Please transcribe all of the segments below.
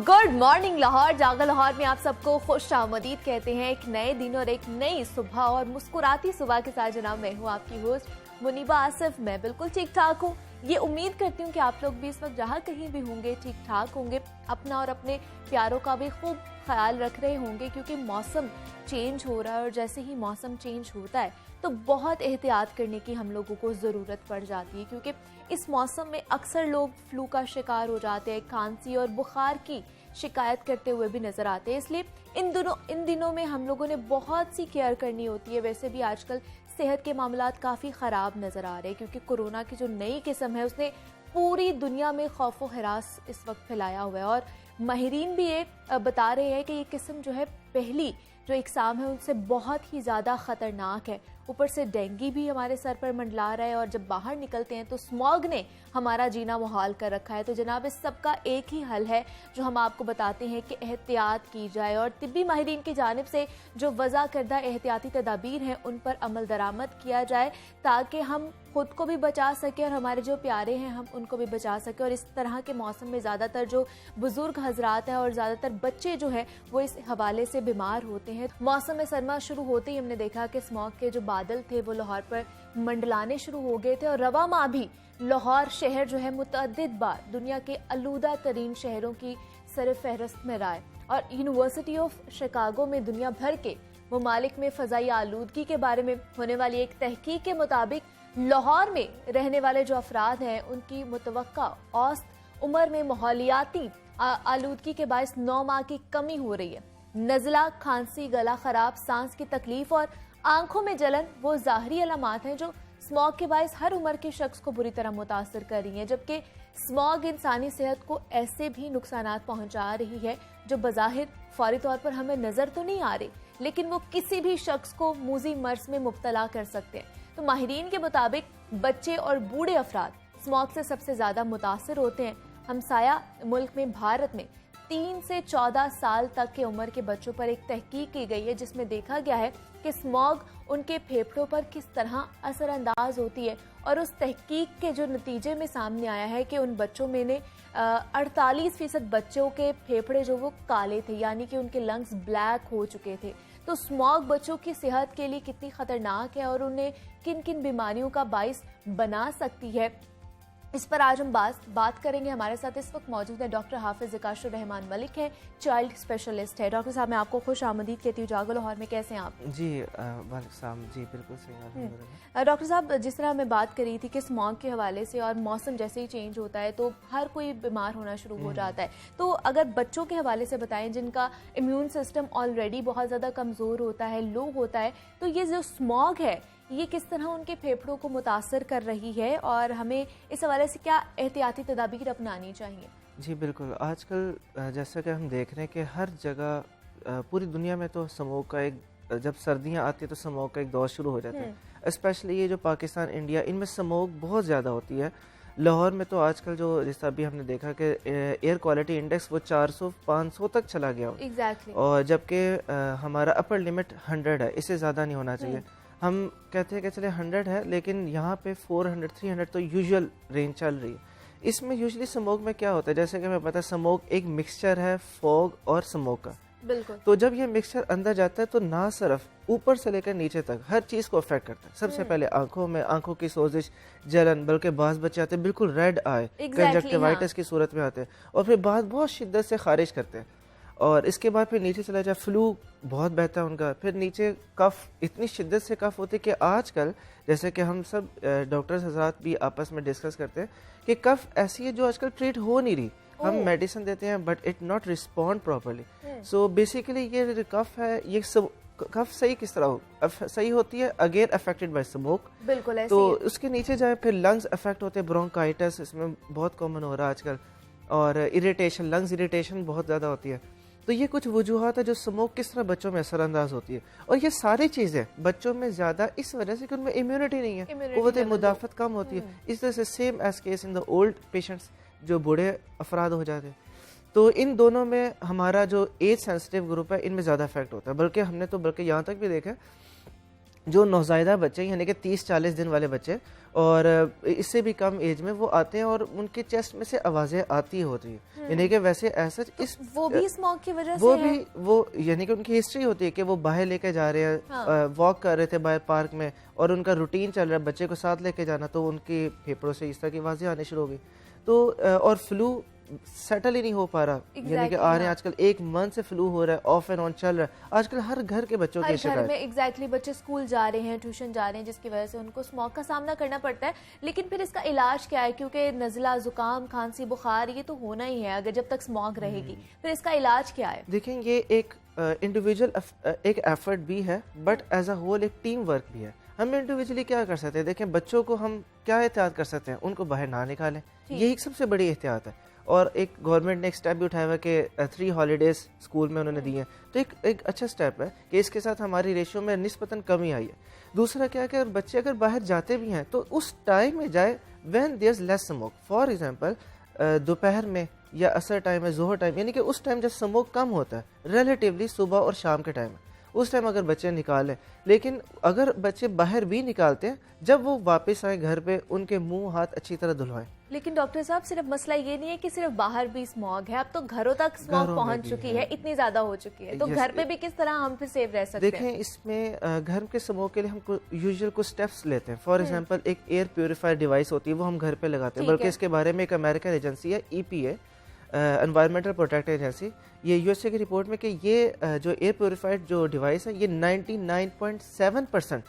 Good morning Lahore. जागा लाहौर में आप सबको खुश आमदीद कहते हैं। एक नए दिन और एक नई सुबह और मुस्कुराती सुबह के साथ जनाब मैं हूँ आपकी होस्ट मुनीबा आसिफ। मैं बिल्कुल ठीक ठाक हूँ। ये उम्मीद करती हूँ कि आप लोग भी इस वक्त जहाँ कहीं भी होंगे ठीक ठाक होंगे, अपना और अपने प्यारों का भी खूब ख्याल रख रहे होंगे, क्योंकि मौसम चेंज हो रहा है और जैसे ही मौसम चेंज होता है तो बहुत एहतियात करने की हम लोगों को ज़रूरत पड़ जाती है, क्योंकि इस मौसम में अक्सर लोग फ्लू का शिकार हो जाते हैं, खांसी और बुखार की शिकायत करते हुए भी नजर आते हैं। इसलिए इन दिनों में हम लोगों ने बहुत सी केयर करनी होती है। वैसे भी आजकल सेहत के मामलात काफ़ी ख़राब नज़र आ रहे हैं, क्योंकि कोरोना की जो नई किस्म है उसने पूरी दुनिया में खौफ व हरास इस वक्त फैलाया हुआ है। और माहिरीन भी ये बता रहे हैं कि ये किस्म जो है पहली जो इकसाम है उनसे बहुत ही ज़्यादा ख़तरनाक है। ऊपर से डेंगू भी हमारे सर पर मंडला रहा है और जब बाहर निकलते हैं तो स्मॉग ने हमारा जीना मुहाल कर रखा है। तो जनाब इस सब का एक ही हल है जो हम आपको बताते हैं कि एहतियात की जाए, और तिब्बी माहिरीन की जानिब से जो वज़ा करदा एहतियाती तदाबीर हैं उन पर अमल दरामद किया जाए, ताकि हम खुद को भी बचा सकें और हमारे जो प्यारे हैं हम उनको भी बचा सकें। और इस तरह के मौसम में ज़्यादातर जो बुजुर्ग हजरात हैं और ज़्यादातर बच्चे जो हैं वो इस हवाले से बीमार होते हैं। मौसम में सरमा शुरू होते ही हमने देखा कि स्मॉग के जो बादल थे वो लाहौर पर मंडलाने शुरू हो गए थे, और रवा माह भी लाहौर शहर जो है मुतअद्दिद बार दुनिया के आलूदा तरीन शहरों की सर फहरिस्त में रहा है। और यूनिवर्सिटी ऑफ शिकागो में दुनिया भर के ममालिक में फ़ज़ाई आलूदगी के बारे में होने वाली एक तहकीक के मुताबिक लाहौर में रहने वाले जो अफराद हैं उनकी मुतवक्का औसत उम्र में माहौलियाती आलूदगी के बायस 9 माह की कमी हो रही है। नज़ला, खांसी, गला खराब, सांस की तकलीफ और आंखों में जलन वो ज़ाहरी अलामात हैं जो स्मॉग के बायस हर उम्र के शख्स को बुरी तरह मुतासर कर रही हैं। जबकि स्मॉग इंसानी सेहत को ऐसे भी नुकसानात पहुंचा रही है जो बज़ाहिर फौरी तौर पर हमें नज़र तो नहीं आ रही, लेकिन वो किसी भी शख्स को मूजी मर्ज में मुब्तला कर सकते हैं। तो माहिरीन के मुताबिक बच्चे और बूढ़े अफराद स्मॉग से सबसे ज़्यादा मुतासर होते हैं। हमसाया मुल्क में भारत में 3 से 14 साल तक की उम्र के बच्चों पर एक तहकीक की गई है, जिसमें देखा गया है कि स्मॉग उनके फेफड़ों पर किस तरह असरअंदाज होती है। और उस तहकीक के जो नतीजे में सामने आया है कि उन बच्चों में ने 48% बच्चों के फेफड़े जो वो काले थे, यानी कि उनके लंग्स ब्लैक हो चुके थे। तो स्मॉग बच्चों की सेहत के लिए कितनी खतरनाक है और उन्हें किन किन बीमारियों का बाइस बना सकती है, इस पर आज हम बात करेंगे। हमारे साथ इस वक्त मौजूद है डॉक्टर हाफिज ज़िकाशुर रहमान मलिक है, चाइल्ड स्पेशलिस्ट है। डॉक्टर साहब मैं आपको खुश आमदीद कहती हूँ जागा लाहौर में। कैसे हैं आप? जी जी बिल्कुल सही। डॉक्टर साहब जिस तरह मैं बात कर रही थी कि स्मॉग के हवाले से और मौसम जैसे ही चेंज होता है तो हर कोई बीमार होना शुरू हो जाता है, तो अगर बच्चों के हवाले से बताएं जिनका इम्यून सिस्टम ऑलरेडी बहुत ज़्यादा कमज़ोर होता है, लो होता है, तो ये जो स्मॉग है ये किस तरह उनके फेफड़ों को मुतासर कर रही है और हमें इस हवाले से क्या एहतियाती तदाबीर अपनानी चाहिए? जी बिल्कुल, आजकल जैसा कि हम देख रहे हैं कि हर जगह पूरी दुनिया में तो स्मोक का एक, जब सर्दियां आती है तो स्मोक का एक दौर शुरू हो जाता है। स्पेशली ये जो पाकिस्तान, इंडिया, इनमें स्मोक बहुत ज़्यादा होती है। लाहौर में तो आजकल जो जैसा अभी हमने देखा कि एयर क्वालिटी इंडेक्स वो 400-500 तक चला गया। Exactly. और जबकि हमारा अपर लिमिट 100 है, इससे ज़्यादा नहीं होना चाहिए। हम कहते हैं कि चले 100 है, लेकिन यहाँ पे 400-300 तो यूजुअल रेंज चल रही है। इसमें यूजुअली स्मोक में क्या होता है, जैसे कि मैं पता, स्मोक एक मिक्सचर है फॉग और स्मोक का। बिल्कुल। तो जब ये मिक्सचर अंदर जाता है तो ना सिर्फ ऊपर से लेकर नीचे तक हर चीज़ को अफेक्ट करता है। सबसे पहले आंखों में, आंखों की सोजिश, जलन, बल्कि बाज बच्चे आते हैं बिल्कुल रेड आए, कंजक्टिवाइटिस की सूरत में आते हैं, और फिर बाज बहुत शिद्दत से खारिज करते हैं। और इसके बाद फिर नीचे चला जाए, फ्लू बहुत बहता है उनका। फिर नीचे कफ, इतनी शिद्दत से कफ होती है कि आजकल जैसे कि हम सब डॉक्टर्स हजरात भी आपस में डिस्कस करते हैं कि कफ ऐसी है जो आजकल ट्रीट हो नहीं रही। हम मेडिसिन देते हैं but it not respond properly. So basically ये कफ है, ये सब कफ सही किस तरह सही होती है अगेन अफेक्टेड बाय स्मोक। बिल्कुल ऐसे तो उसके नीचे जाए, फिर लंग्स अफेक्ट होते हैं, ब्रोंकाइटिस इसमें बहुत कॉमन हो रहा है आजकल, और इरिटेशन, लंग्स इरिटेशन बहुत ज़्यादा होती है। तो ये कुछ वजूहात है जो स्मोक किस तरह बच्चों में असरअंदाज होती है। और ये सारी चीज़ें बच्चों में ज़्यादा इस वजह से कि उनमें इम्यूनिटी नहीं है, क़ुव्वत मुदाफ़त कम होती है। इस तरह से same as case in the old patients, जो बूढ़े अफराद हो जाते हैं। तो इन दोनों में हमारा जो एज सेंसिटिव ग्रुप है इनमें ज़्यादा इफेक्ट होता है। बल्कि हमने तो यहाँ तक भी देखा जो नौज़ायदा बच्चे यानी कि 30-40 दिन वाले बच्चे और इससे भी कम एज में वो आते हैं और उनके चेस्ट में से आवाज़ें आती होती हैं, यानी कि वैसे ऐसा तो इस वो भी स्मोक की वजह वो से भी है? वो यानी कि उनकी हिस्ट्री होती है कि वो बाहर लेके जा रहे हैं, हाँ। वॉक कर रहे थे बाहर पार्क में और उनका रूटीन चल रहा है बच्चे को साथ लेके जाना, तो उनके फेफड़ों से इस तरह की आवाज़ें आनी शुरू हो गई। तो और फ्लू सेटल ही नहीं हो पा रहा, यानी कि आ रहे हैं आजकल 1 मंथ से फ्लू हो रहा है, ऑफ एंड ऑन चल रहा है आजकल हर घर के बच्चों की हर घर शिकायत। में एग्जैक्टली बच्चे स्कूल जा रहे हैं, ट्यूशन जा रहे हैं, जिसकी वजह से उनको स्मोक का सामना करना पड़ता है। लेकिन फिर इसका इलाज क्या है? क्योंकि नज़ला, जुकाम, खांसी, बुखार ये तो होना ही है अगर जब तक स्मोक रहेगी। फिर इसका इलाज क्या है? देखें ये एक इंडिविजुअल एक एफर्ट भी है बट एज अ होल एक टीम वर्क भी है। हम इंडिविजुअली क्या कर सकते हैं, देखें बच्चों को हम क्या एहतियात कर सकते हैं, उनको बाहर ना निकालें, यही सबसे बड़ी एहतियात है। और एक गवर्नमेंट ने एक स्टेप भी उठाया हुआ कि 3 हॉलीडेज स्कूल में उन्होंने दिए हैं, तो एक अच्छा स्टेप है कि इसके साथ हमारी रेशियो में निस्बतन कमी आई है। दूसरा क्या है कि बच्चे अगर बाहर जाते भी हैं तो उस टाइम में जाए when there is less smoke. For example दोपहर में या असर टाइम है, जोहर टाइम, यानी कि उस टाइम जब स्मोक कम होता है रिलेटिवली सुबह और शाम के टाइम, उस टाइम अगर बच्चे निकालें। लेकिन अगर बच्चे बाहर भी निकालते हैं, जब वो वापस आए घर पे उनके मुंह हाथ अच्छी तरह धुलवाएं। लेकिन डॉक्टर साहब सिर्फ मसला ये नहीं है कि सिर्फ बाहर भी स्मॉग है, अब तो घरों तक स्मॉग पहुंच चुकी है, इतनी ज्यादा हो चुकी है, तो घर पे भी किस तरह हम फिर सेफ रह सकते हैं? देखें इसमें घर के स्मोक के लिए हम यूजुअल कुछ स्टेप्स लेते हैं। फॉर एग्जांपल एक एयर प्योरीफायर डिवाइस होती है, वो हम घर पे लगाते हैं, बल्कि इसके बारे में एक अमेरिकन एजेंसी है EPA, एनवायरमेंटल प्रोटेक्ट एजेंसी, ये USA की रिपोर्ट में कि ये जो एयर प्योरीफाइड जो डिवाइस है ये 99.7%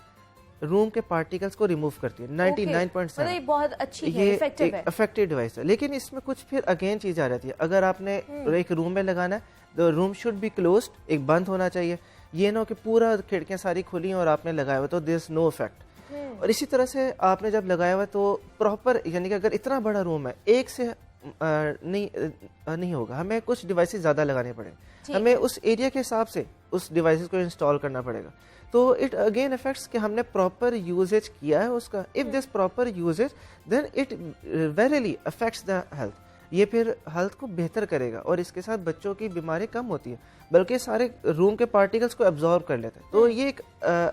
रूम के पार्टिकल्स को रिमूव करती है। 99.7 मतलब बहुत अच्छी है, ये इफेक्टिव है। इफेक्टिव डिवाइस है। लेकिन इसमें कुछ फिर अगेन चीज आ जाती है, अगर आपने एक रूम में लगाना है तो रूम शुड बी क्लोज्ड, एक बंद होना चाहिए, ये ना हो कि पूरा खिड़कियां सारी खुली हैं और आपने लगाया हुआ तो देयर इज नो इफेक्ट। और इसी तरह से आपने जब लगाया हुआ तो प्रॉपर, यानी कि अगर इतना बड़ा रूम है एक से नहीं होगा, हमें कुछ डिवाइसेस ज़्यादा लगाने पड़ेंगे, हमें उस एरिया के हिसाब से उस डिवाइसेस को इंस्टॉल करना पड़ेगा। तो इट अगेन इफेक्ट्स कि हमने प्रॉपर यूजेज किया है उसका। If this proper usage then it verily affects the health, ये फिर हेल्थ को बेहतर करेगा और इसके साथ बच्चों की बीमारी कम होती है, बल्कि सारे रूम के पार्टिकल्स को एब्जॉर्ब कर लेते हैं। तो ये एक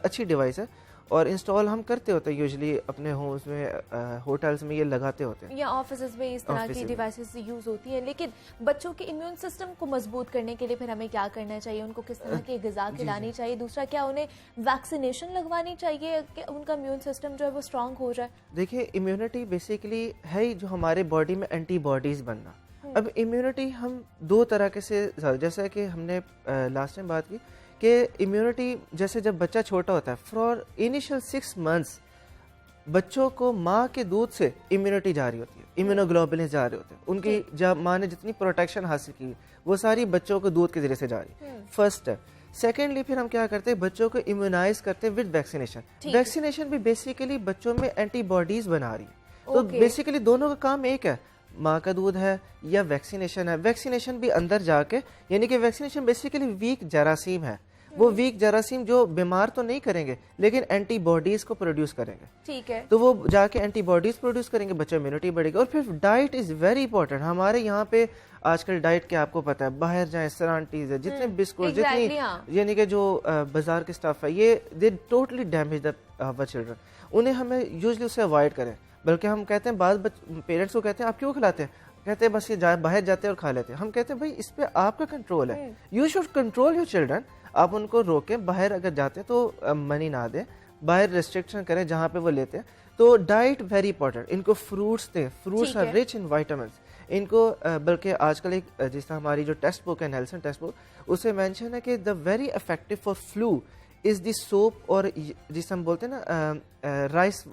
अच्छी डिवाइस है और इंस्टॉल हम करते होते हैं यूजुअली अपने होम्स में, होटल्स में ये लगाते होते हैं, या ऑफिस में इस तरह की डिवाइसेस यूज होती हैं। लेकिन बच्चों के इम्यून सिस्टम को मजबूत करने के लिए फिर हमें क्या करना चाहिए? उनको किस तरह की ग़िज़ा खिलानी चाहिए? दूसरा क्या उन्हें वैक्सीनेशन लगवानी चाहिए कि उनका इम्यून सिस्टम जो है वो स्ट्रांग हो जाए? देखिए इम्यूनिटी बेसिकली है ही जो हमारे बॉडी में एंटीबॉडीज बनना। अब इम्यूनिटी हम 2 तरह के से, जैसा कि हमने लास्ट टाइम बात की कि इम्यूनिटी जैसे जब बच्चा छोटा होता है, फॉर इनिशियल 6 मंथ्स बच्चों को माँ के दूध से इम्यूनिटी जा रही होती है, इम्यूनोग्लोबुलिन जा रहे होते हैं, उनकी जब माँ ने जितनी प्रोटेक्शन हासिल की वो सारी बच्चों को दूध के जरिए से जा रही है। फर्स्ट है। सेकेंडली फिर हम क्या करते हैं, बच्चों को इम्यूनाइज करते हैं विद वैक्सीनेशन। वैक्सीनेशन भी बेसिकली बच्चों में एंटीबॉडीज बना रही है। तो बेसिकली दोनों का काम एक है, माँ का दूध है या वैक्सीनेशन है। वैक्सीनेशन भी अंदर जाके, यानी कि वैक्सीनेशन बेसिकली वीक जरासीम है, वो वीक जरासीम जो बीमार तो नहीं करेंगे लेकिन एंटीबॉडीज को प्रोड्यूस करेंगे। ठीक है, तो वो जाके एंटीबॉडीज प्रोड्यूस करेंगे, बच्चा इम्यूनिटी बढ़ेगी। और फिर डाइट इज वेरी इंपॉर्टेंट। हमारे यहाँ पे आजकल डाइट के आपको पता है, बाहर जाए सरांटीज है, जितने बिस्कुट, जितनी यानी कि जो बाजार के स्टफ है, ये they totally damage the our children. उन्हें हमें यूजली उससे अवॉइड करें। बल्कि हम कहते हैं, बाद पेरेंट्स को कहते हैं आप क्यों खिलाते हैं, कहते हैं बस ये बाहर जाते हैं और खा लेते हैं। हम कहते हैं भाई इस पे आपका कंट्रोल है, you should control your children. आप उनको रोकें, बाहर अगर जाते हैं तो मनी ना दें, बाहर रिस्ट्रिक्शन करें जहाँ पे वो लेते हैं। तो डाइट वेरी इंपॉर्टेंट, इनको फ्रूट्स दें, fruits are rich in vitamins. इनको बल्कि आजकल एक जिस तरह हमारी जो टेक्स्ट बुक है, नेल्सन टेक्स्ट बुक, उससे मेंशन है कि the very effective for flu is the soap, और जिसे हम बोलते हैं ना राइस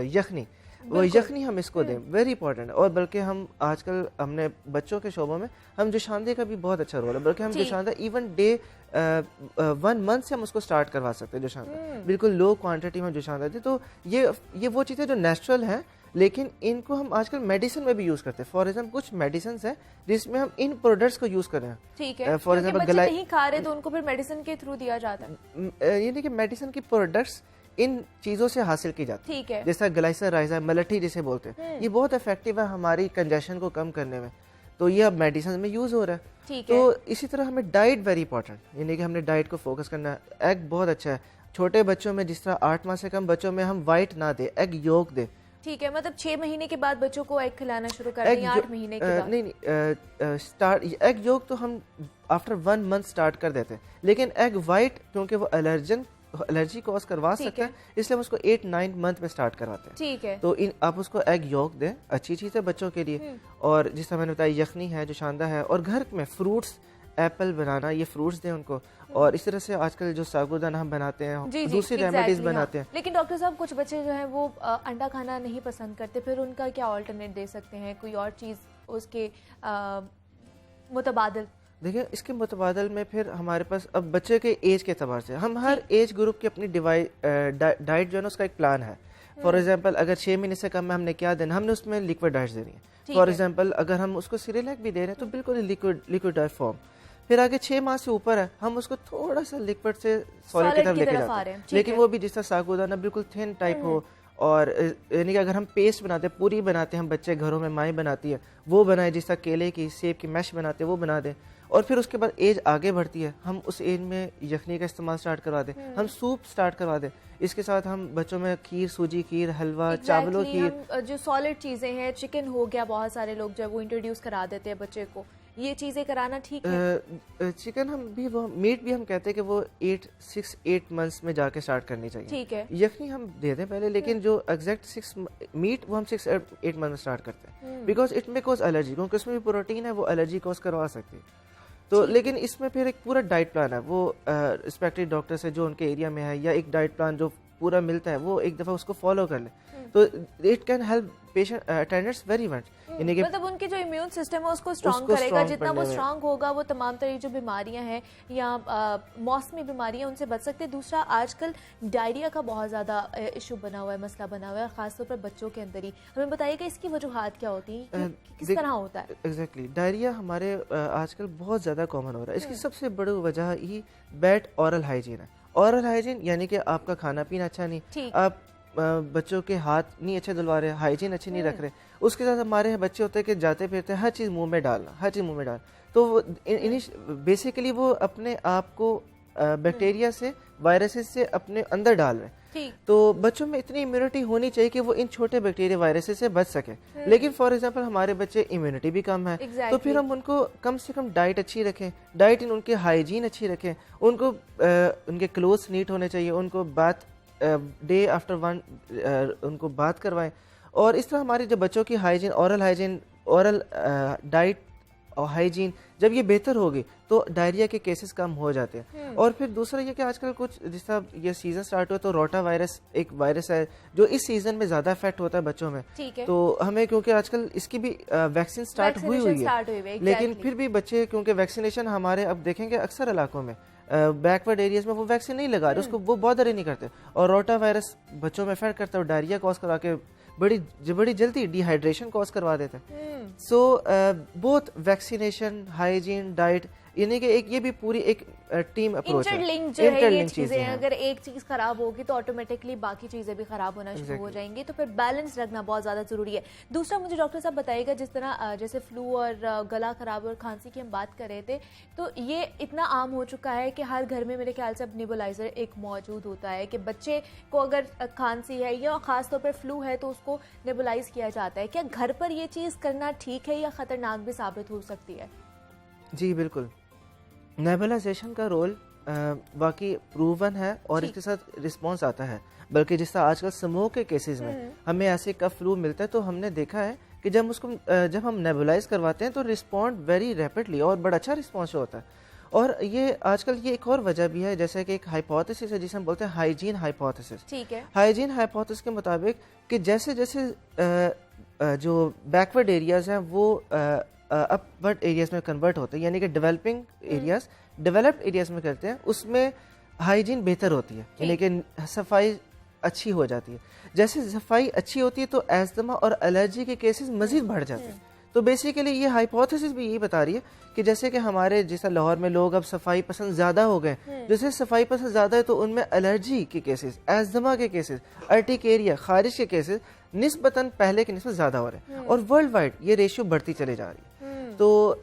यखनी, वो यखनी हम इसको दें, वेरी इंपॉर्टेंट है। और बल्कि हम आजकल हमने बच्चों के शोबों में हम जोशानदे का भी बहुत अच्छा रोल है, बल्कि हम जोशानदा इवन डे 1 मंथ से हम उसको स्टार्ट करवा सकते हैं। जोशानदा बिल्कुल लो क्वांटिटी में जोशानदा थे। तो ये वो चीज़ें जो नेचुरल हैं, लेकिन इनको हम आजकल मेडिसिन में भी यूज करते हैं। फॉर एग्जाम्पल कुछ मेडिसिन है जिसमें हम इन प्रोडक्ट्स को यूज कर रहे हैं। ठीक है, फॉर एग्जाम्पल नहीं खा रहे तो उनको फिर मेडिसिन के थ्रू दिया जाता है, यानी कि मेडिसिन की प्रोडक्ट्स इन चीजों से हासिल की जाती ठीक है, जैसा ग्लाइसराइज है, मलठी जिसे बोलते हैं, ये बहुत इफेक्टिव है हमारी कंजेशन को कम करने में। तो ये अब मेडिसिन में यूज हो रहा है। ठीक तो इसी तरह हमें डाइट वेरी इंपॉर्टेंट, यानी कि हमने डाइट को फोकस करना है। एग बहुत अच्छा है, छोटे बच्चों में जिस तरह 8 माह से कम बच्चों में हम वाइट ना दे, एग योक दे। ठीक है, मतलब 6 महीने के बाद बच्चों को एग खिलाना शुरू कर दें, 8 महीने के बाद? नहीं, स्टार्ट एग योक तो हम आफ्टर 1 मंथ स्टार्ट कर देते हैं, लेकिन एग वाइट क्योंकि वो एलर्जी कॉज करवा सकता है, इसलिए हम उसको 8-9 मंथ में स्टार्ट करवाते हैं। ठीक है। तो आप उसको एग योक दें, अच्छी चीज़ है बच्चों के लिए। और जिस तरह मैंने बताया यखनी है जो शानदार है, और घर में फ्रूट्स, एप्पल बनाना, ये फ्रूट्स दें उनको। और इस तरह से आजकल जो साबूदाना हम बनाते हैं, दूसरी रेमेडीज बनाते हैं। लेकिन डॉक्टर साहब कुछ बच्चे जो हैं वो अंडा खाना नहीं पसंद करते, फिर उनका क्या ऑल्टरनेट दे सकते हैं, कोई और चीज़ उसके मुतबादिल? देखिए, इसके मुतबादल में फिर हमारे पास अब बच्चे के एज के अतबार से हम हर एज ग्रुप की अपनी डाइट जो है ना उसका एक प्लान है। फॉर एग्जांपल अगर 6 महीने से कम में हमने क्या देना, हमने उसमें लिक्विड डाइट्स देनी है। फॉर एग्जांपल अगर हम उसको सिरेलैक भी दे रहे हैं तो बिल्कुल लिक्विड डाइट फॉर्म। फिर आगे 6 माह से ऊपर है, हम उसको थोड़ा सा लिक्विड से सॉलिड की तरफ लेके जाते हैं, लेकिन वो भी जिस तरह सागुदाना बिल्कुल थिन टाइप हो। और यानी कि अगर हम पेस्ट बनाते हैं, पूरी बनाते हैं, हम बच्चे घरों में माएँ बनाती है, वो बनाए। जिस तरह केले की, सेब की मैश बनाते हैं, वो बना दें। और फिर उसके बाद एज आगे बढ़ती है, हम उस एज में यखनी का इस्तेमाल स्टार्ट करवा दें, हम सूप स्टार्ट करवा दें। इसके साथ हम बच्चों में खीर, सूजी खीर, हलवा, चावलों खीर, जो सॉलिड चीजें हैं, चिकन हो गया, बहुत सारे लोग जो है वो इंट्रोड्यूस करा देते हैं बच्चे को, ये चीजें कराना ठीक है? चिकन हम भी, वो मीट भी हम कहते हैं कि वो 6-8 मंथ्स में जाके स्टार्ट करनी चाहिए। ठीक है। यखनी हम दे दें पहले, लेकिन जो एग्जैक्ट 6 मीट वो हम 6-8 मंथ में स्टार्ट करते हैं, बिकॉज इट में कोज एलर्जी, क्योंकि उसमें भी प्रोटीन है, वो एलर्जी कोज करवा सकती है। तो लेकिन इसमें फिर एक पूरा डाइट प्लान है, वो रिस्पेक्टेड डॉक्टर से जो उनके एरिया में है, या एक डाइट प्लान जो पूरा मिलता है, वो एक दफ़ा उसको फॉलो कर ले, तो it can help patient attenders very much. मतलब उनके जो इम्यून सिस्टम है उसको स्ट्रांग करेगा, जितना वो स्ट्रांग होगा वो तमाम तरह की जो बीमारियां हैं या मौसमी बीमारियां उनसे बच सकते हैं। दूसरा, आजकल डायरिया का बहुत ज़्यादा इशू बना हुआ है, मसला बना हुआ है, खासतौर पर बच्चों के अंदर ही। हमें बताइएगा इसकी वजूहात क्या होती है, किस तरह होता है? एग्जैक्टली, डायरिया हमारे आजकल बहुत ज़्यादा कॉमन हो रहा है। इसकी सबसे बड़ी वजह ही बैड ऑरल हाइजीन है। ऑरल हाइजीन यानी कि आपका खाना पीना अच्छा नहीं, आप बच्चों के हाथ नहीं अच्छे धुलवा रहे, हाइजीन अच्छी नहीं रख रहे। उसके साथ हमारे बच्चे होते हैं कि जाते फिरते हर चीज़ मुंह में डालना, हर चीज़ मुंह में डालना, तो बेसिकली वो अपने आप को बैक्टीरिया से, वायरसेस से अपने अंदर डाल रहे हैं। तो बच्चों में इतनी इम्यूनिटी होनी चाहिए कि वो इन छोटे बैक्टीरिया वायरसेस से बच सके। लेकिन फॉर एग्जांपल हमारे बच्चे इम्यूनिटी भी कम है, तो फिर हम उनको कम से कम डाइट अच्छी रखें, डाइट इन उनके हाइजीन अच्छी रखें, उनको उनके क्लोथ्स नीट होने चाहिए, उनको बात डे आफ्टर 1 उनको बात करवाएं। और इस तरह हमारे जो बच्चों की हाइजीन, ऑरल डाइट और हाइजीन जब ये बेहतर होगी तो डायरिया के केसेस कम हो जाते हैं। और फिर दूसरा ये कि आजकल कुछ जिस तरह ये सीजन स्टार्ट हुआ तो रोटा वायरस एक वायरस है जो इस सीजन में ज्यादा इफेक्ट होता है बच्चों में। तो हमें, क्योंकि आजकल इसकी भी वैक्सीन स्टार्ट हुई है, लेकिन फिर भी बच्चे, क्योंकि वैक्सीनेशन हमारे अब देखेंगे अक्सर इलाकों में बैकवर्ड एरियाज में वो वैक्सीन नहीं लगा रहे, उसको वो बॉदर ही नहीं करते, और रोटा वायरस बच्चों में इफेक्ट करता है और डायरिया कॉज करा के बड़ी जल्दी डिहाइड्रेशन कॉज करवा देते हैं। So both vaccination, hygiene, diet, यानी कि एक ये भी पूरी एक टीम अप्रोच है, इंटरलिंक जो है ये चीजें। अगर एक चीज खराब होगी तो ऑटोमेटिकली बाकी चीजें भी खराब होना शुरू हो जाएंगी, तो फिर बैलेंस रखना बहुत ज्यादा जरूरी है। दूसरा, मुझे डॉक्टर साहब बताइएगा, जिस तरह जैसे फ्लू और गला खराब और खांसी की हम बात कर रहे थे, तो ये इतना आम हो चुका है कि हर घर में मेरे ख्याल से अब नेबुलाइजर एक मौजूद होता है कि बच्चे को अगर खांसी है या खासतौर पर फ्लू है तो उसको नेबुलाइज किया जाता है। क्या घर पर ये चीज करना ठीक है या खतरनाक भी साबित हो सकती है? जी बिल्कुल, नेबुलाइजेशन का रोल वाकई प्रूवन है और इसके साथ रिस्पांस आता है। बल्कि जिस तरह आजकल स्मोक के केसेस में हमें ऐसे कफ फ्लू मिलता है, तो हमने देखा है कि जब हम नेबुलाइज करवाते हैं तो रिस्पॉन्ड वेरी रैपिडली और बड़ा अच्छा रिस्पॉन्स होता है। और ये आजकल ये एक और वजह भी है, जैसे कि एक हाइपोथेसिस है जिसे हम बोलते हैं हाइजीन हाइपोथेसिस। ठीक है। हाइजीन हाइपोथेसिस के मुताबिक कि जैसे जैसे जो बैकवर्ड एरियाज हैं वो अपवर्ड एरियाज में कन्वर्ट होते हैं, यानी कि डेवलपिंग एरियाज डेवलप्ड एरियाज में करते हैं, उसमें हाइजीन बेहतर होती है, यानी कि सफाई अच्छी हो जाती है। जैसे सफाई अच्छी होती है तो एस्थमा और एलर्जी के केसेस मजीद बढ़ जाते हैं। तो बेसिकली ये हाइपोथेसिस भी यही बता रही है कि जैसे कि हमारे जैसा लाहौर में लोग अब सफाई पसंद ज़्यादा हो गए, जैसे सफाई पसंद ज़्यादा है तो उनमें एलर्जी के केसेस, एस्थमा के केसेस, अर्टिकेरिया, खारिश के केसेस निस्बतन पहले के निस्बत ज़्यादा हो रहे हैं, और वर्ल्ड वाइड ये रेशियो बढ़ती चली जा रही है। तो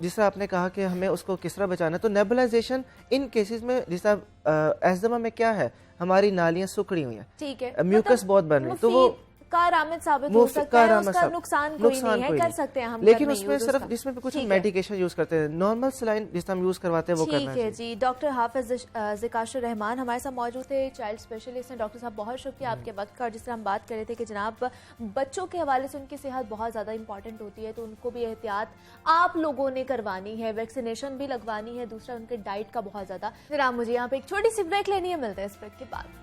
जिस तरह आपने कहा कि हमें उसको किस तरह बचाना है, तो नेबुलाइजेशन इन केसेस में, जिस तरह एस्थमा में क्या है, हमारी नालियां सुखड़ी हुई हैं, ठीक है, म्यूकस बहुत बन रही है, तो वो कारआमद साबित हो सकता है, उसका नुकसान कोई नहीं है, कर सकते हैं हम, लेकिन उसमें सिर्फ जिसमें कुछ मेडिकेशन यूज करते हैं, नॉर्मल सलाइन जिस हम यूज करवाते हैं वो करना है जी। डॉक्टर हाफिज ज़िकाशुर रहमान हमारे साथ मौजूद थे, चाइल्ड स्पेशलिस्ट हैं। डॉक्टर साहब बहुत शुक्रिया आपके वक्त का। और जिस तरह हम बात कर रहे थे कि जनाब बच्चों के हवाले से उनकी सेहत बहुत ज़्यादा इंपॉर्टेंट होती है, तो उनको भी एहतियात आप लोगों ने करवानी है, वैक्सीनेशन भी लगवानी है, दूसरा उनके डाइट का बहुत ज़्यादा। जनाब मुझे यहाँ पे एक छोटी सी ब्रेक लेनी है, मिलते हैं इस ब्रेक के बाद।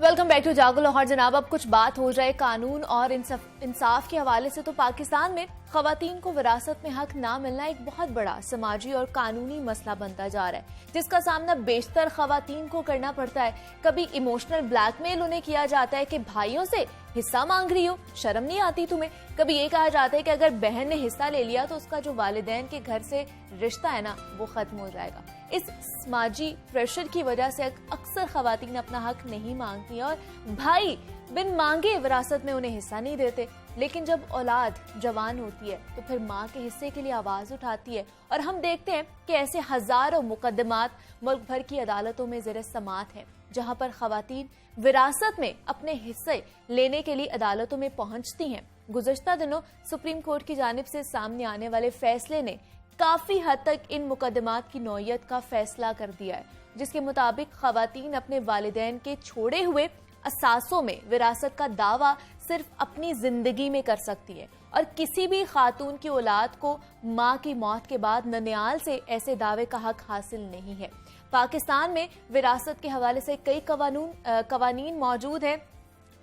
वेलकम बैक टू जागो लाहौर। जनाब अब कुछ बात हो जाए कानून और इंसाफ के हवाले से, तो पाकिस्तान में खवातीन को विरासत में हक ना मिलना एक बहुत बड़ा समाजी और कानूनी मसला बनता जा रहा है, जिसका सामना बेशतर खवातीन को करना पड़ता है। कभी इमोशनल ब्लैकमेल उन्हें किया जाता है कि भाइयों से हिस्सा मांग रही हो, शर्म नहीं आती तुम्हें। कभी ये कहा जाता है कि अगर बहन ने हिस्सा ले लिया तो उसका जो वालिदैन के घर से रिश्ता है ना वो खत्म हो जाएगा। इस समाजी प्रेशर की वजह से अक्सर खवातीन अपना हक नहीं मांगती और भाई बिन मांगे विरासत में उन्हें हिस्सा नहीं देते। लेकिन जब औलाद जवान होती है तो फिर माँ के हिस्से के लिए आवाज उठाती है, और हम देखते हैं कि ऐसे हजारों मुकदमात मुल्क भर की अदालतों में ज़ेर समाअत हैं, जहां पर खवातीन विरासत में अपने हिस्से लेने के लिए अदालतों में पहुंचती हैं। गुज़श्ता दिनों सुप्रीम कोर्ट की जानिब से सामने आने वाले फैसले ने काफी हद तक इन मुकदमात की नौयत का फैसला कर दिया है, जिसके मुताबिक खवातीन अपने वालिदैन के छोड़े हुए असासों में विरासत का दावा सिर्फ अपनी जिंदगी में कर सकती है, और किसी भी खातून की औलाद को माँ की मौत के बाद ननियाल से ऐसे दावे का हक हासिल नहीं है। पाकिस्तान में विरासत के हवाले से कई कवानीन मौजूद हैं,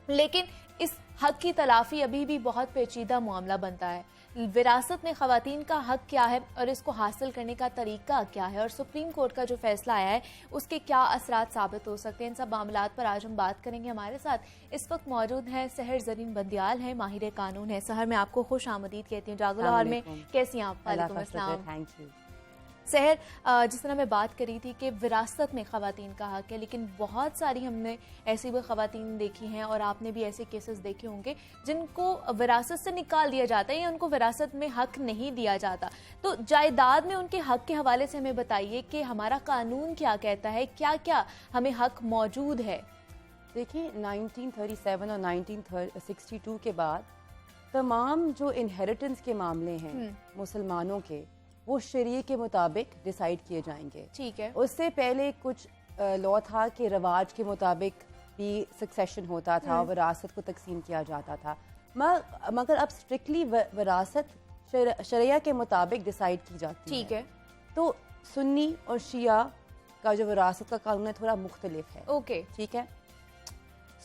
लेकिन इस हक की तलाफी अभी भी बहुत पेचीदा मामला बनता है। विरासत में खवातीन का हक क्या है और इसको हासिल करने का तरीका क्या है, और सुप्रीम कोर्ट का जो फैसला आया है उसके क्या असरात साबित हो सकते हैं, इन सब मामलात पर आज हम बात करेंगे। हमारे साथ इस वक्त मौजूद हैं सहर जरीन बंदियाल हैं, माहिर कानून है। सहर, मैं आपको खुश आमदीद कहती हूँ जागो लाहौर में। कैसी हैं आप? वालेकुम अस्सलाम। Thank you. सहर, जिस तरह मैं बात करी थी कि विरासत में खवातीन का हक है, लेकिन बहुत सारी हमने ऐसी भी खवातीन देखी हैं और आपने भी ऐसे केसेस देखे होंगे जिनको विरासत से निकाल दिया जाता है या उनको विरासत में हक नहीं दिया जाता। तो जायदाद में उनके हक के हवाले से हमें बताइए कि हमारा कानून क्या कहता है, क्या क्या हमें हक मौजूद है। देखिए 1937 और 1962 के बाद तमाम जो इनहेरिटेंस के मामले हैं मुसलमानों के, वो शरीय के मुताबिक डिसाइड किए जाएंगे। ठीक है। उससे पहले कुछ लॉ था कि रवाज के मुताबिक भी सक्सेशन होता था और विरासत को तकसीम किया जाता था, मगर अब स्ट्रिक्टली विरासत शरिया के मुताबिक डिसाइड की जाती है। ठीक है। तो सुन्नी और शिया का जो विरासत का कानून है थोड़ा मुख्तलिफ है। ओके, ठीक है।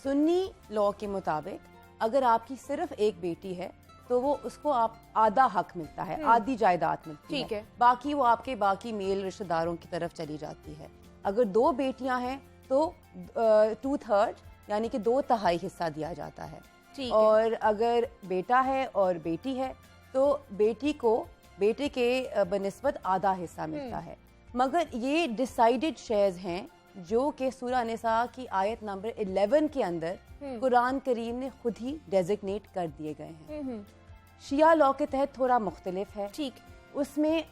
सुन्नी लॉ के मुताबिक अगर आपकी सिर्फ एक बेटी है तो वो उसको आप आधा हक मिलता है, आधी जायदाद मिलती है। ठीक है। बाकी वो आपके बाकी मेल रिश्तेदारों की तरफ चली जाती है। अगर दो बेटियां हैं तो 2/3 यानी कि 2/3 हिस्सा दिया जाता है। ठीक और अगर बेटा है और बेटी है तो बेटे के बनिस्बत आधा हिस्सा मिलता है। मगर ये डिसाइडेड शेयर्स हैं जो कि सूरह निसा की आयत नंबर 11 के अंदर कुरान करीम ने खुद ही डेजिग्नेट कर दिए गए हैं। शिया लॉ के तहत थोड़ा मुख्तलिफ है। ठीक। उसमें